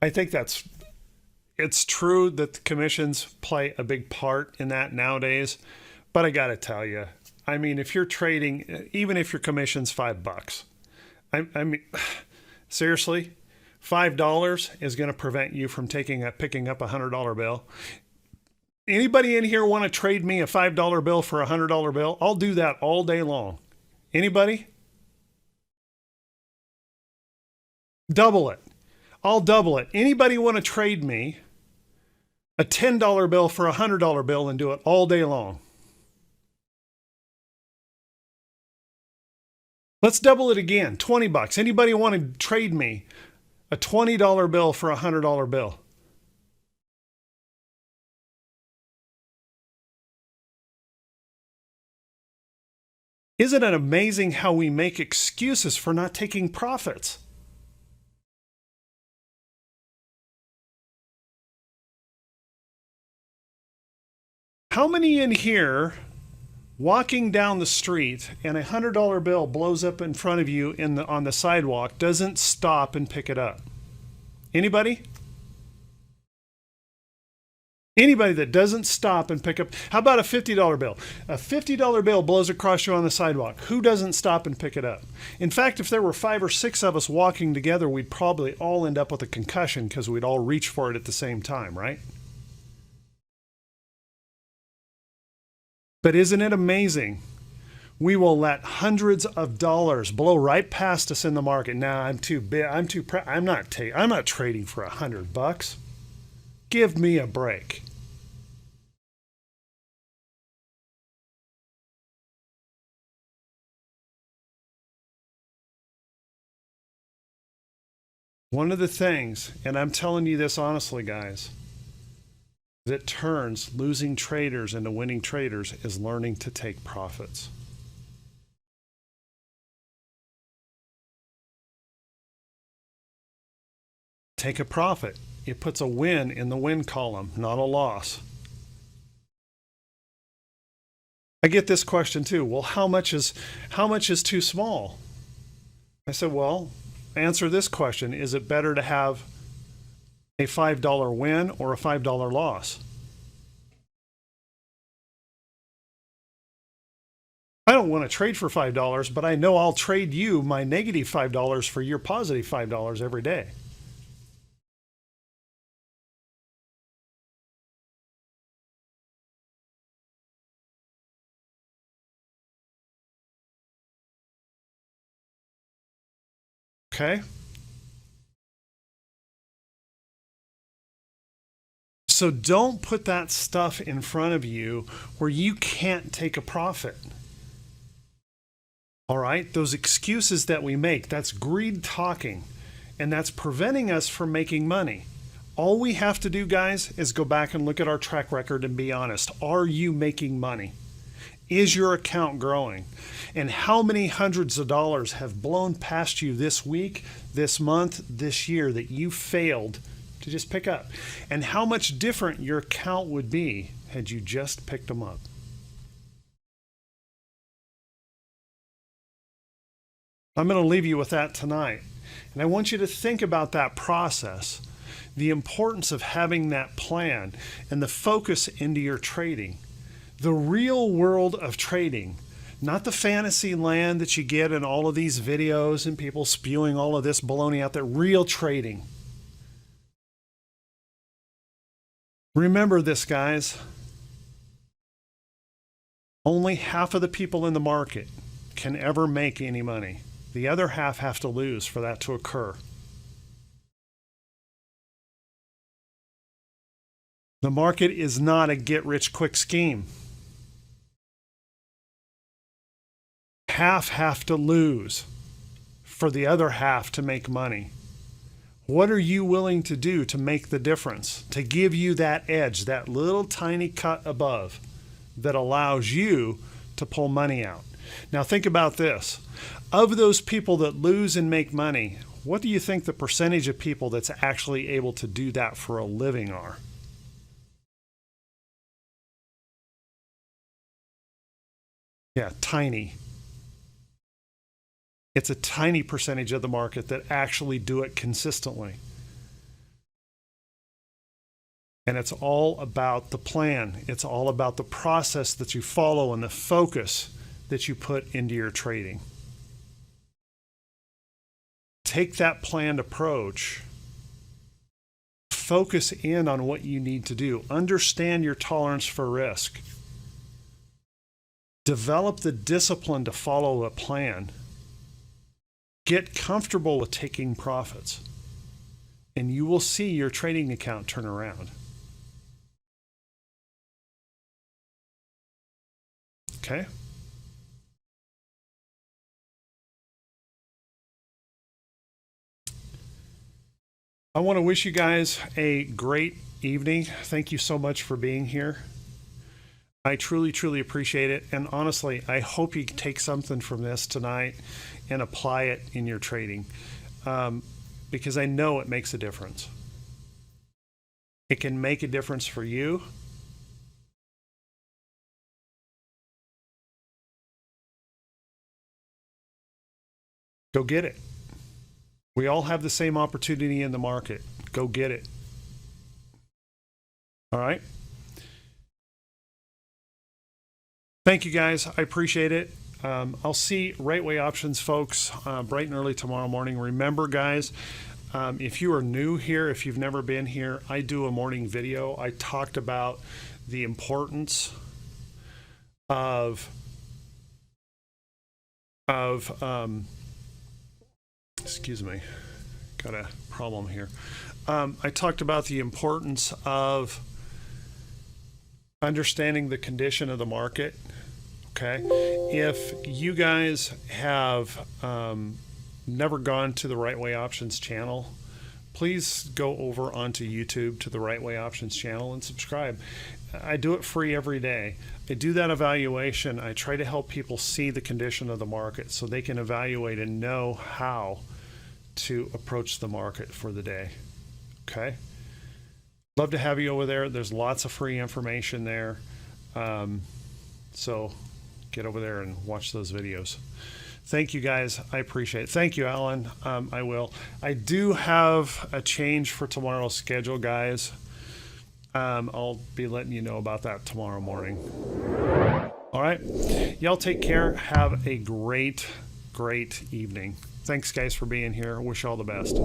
S1: I think it's true that the commissions play a big part in that nowadays. But I got to tell you, I mean, if you're trading, even if your commission's $5, I mean, seriously, $5 is going to prevent you from picking up a $100 bill. Anybody in here want to trade me a $5 bill for a $100 bill? I'll do that all day long. Anybody? Double it. I'll double it. Anybody want to trade me a $10 bill for a $100 bill and do it all day long? Let's double it again. $20. Anybody want to trade me a $20 bill for a $100 bill? Isn't it amazing how we make excuses for not taking profits? How many in here walking down the street and a $100 bill blows up in front of you on the sidewalk doesn't stop and pick it up? Anybody? Anybody that doesn't stop and pick up, how about a $50 bill? A $50 bill blows across you on the sidewalk. Who doesn't stop and pick it up? In fact, if there were 5 or 6 of us walking together, we'd probably all end up with a concussion because we'd all reach for it at the same time, right? But isn't it amazing? We will let hundreds of dollars blow right past us in the market. Nah, I'm too big. I'm not trading for $100. Give me a break. One of the things, and I'm telling you this honestly, guys, that turns losing traders into winning traders is learning to take profits. Take a profit. It puts a win in the win column, not a loss. I get this question too. Well, how much is too small? I said, well, answer this question. Is it better to have a $5 win or a $5 loss? I don't want to trade for $5, but I know I'll trade you my negative $5 for your positive $5 every day. Okay? So don't put that stuff in front of you where you can't take a profit. All right? Those excuses that we make, that's greed talking, and that's preventing us from making money. All we have to do, guys, is go back and look at our track record and be honest. Are you making money? Is your account growing? And how many hundreds of dollars have blown past you this week, this month, this year that you failed to just pick up? And how much different your account would be had you just picked them up? I'm going to leave you with that tonight. And I want you to think about that process, the importance of having that plan and the focus into your trading. The real world of trading, not the fantasy land that you get in all of these videos and people spewing all of this baloney out there. Real trading. Remember this, guys. Only half of the people in the market can ever make any money. The other half have to lose for that to occur. The market is not a get-rich-quick scheme. Half have to lose for the other half to make money. What are you willing to do to make the difference, to give you that edge, that little tiny cut above that allows you to pull money out? Now think about this. Of those people that lose and make money, what do you think the percentage of people that's actually able to do that for a living are? Yeah, tiny. It's a tiny percentage of the market that actually do it consistently. And it's all about the plan. It's all about the process that you follow and the focus that you put into your trading. Take that planned approach. Focus in on what you need to do. Understand your tolerance for risk. Develop the discipline to follow a plan. Get comfortable with taking profits, and you will see your trading account turn around. Okay? I want to wish you guys a great evening. Thank you so much for being here. I truly, truly appreciate it. And honestly, I hope you take something from this tonight and apply it in your trading, because I know it makes a difference. It can make a difference for you. Go get it. We all have the same opportunity in the market. Go get it. All right. Thank you, guys. I appreciate it. I'll see Right Way Options folks bright and early tomorrow morning. Remember, guys, if you are new here, if you've never been here, I do a morning video. I talked about the importance of excuse me, got a problem here. I talked about the importance of understanding the condition of the market. Okay, if you guys have never gone to the Right Way Options channel, please go over onto YouTube to the Right Way Options channel and subscribe. I do it free every day. I do that evaluation. I try to help people see the condition of the market so they can evaluate and know how to approach the market for the day. Okay, love to have you over there. There's lots of free information there, so get over there and watch those videos. Thank you, guys. I appreciate it. Thank you, Alan. I will. I do have a change for tomorrow's schedule, guys. I'll be letting you know about that tomorrow morning. All right. Y'all take care. Have a great, great evening. Thanks, guys, for being here. I wish you all the best.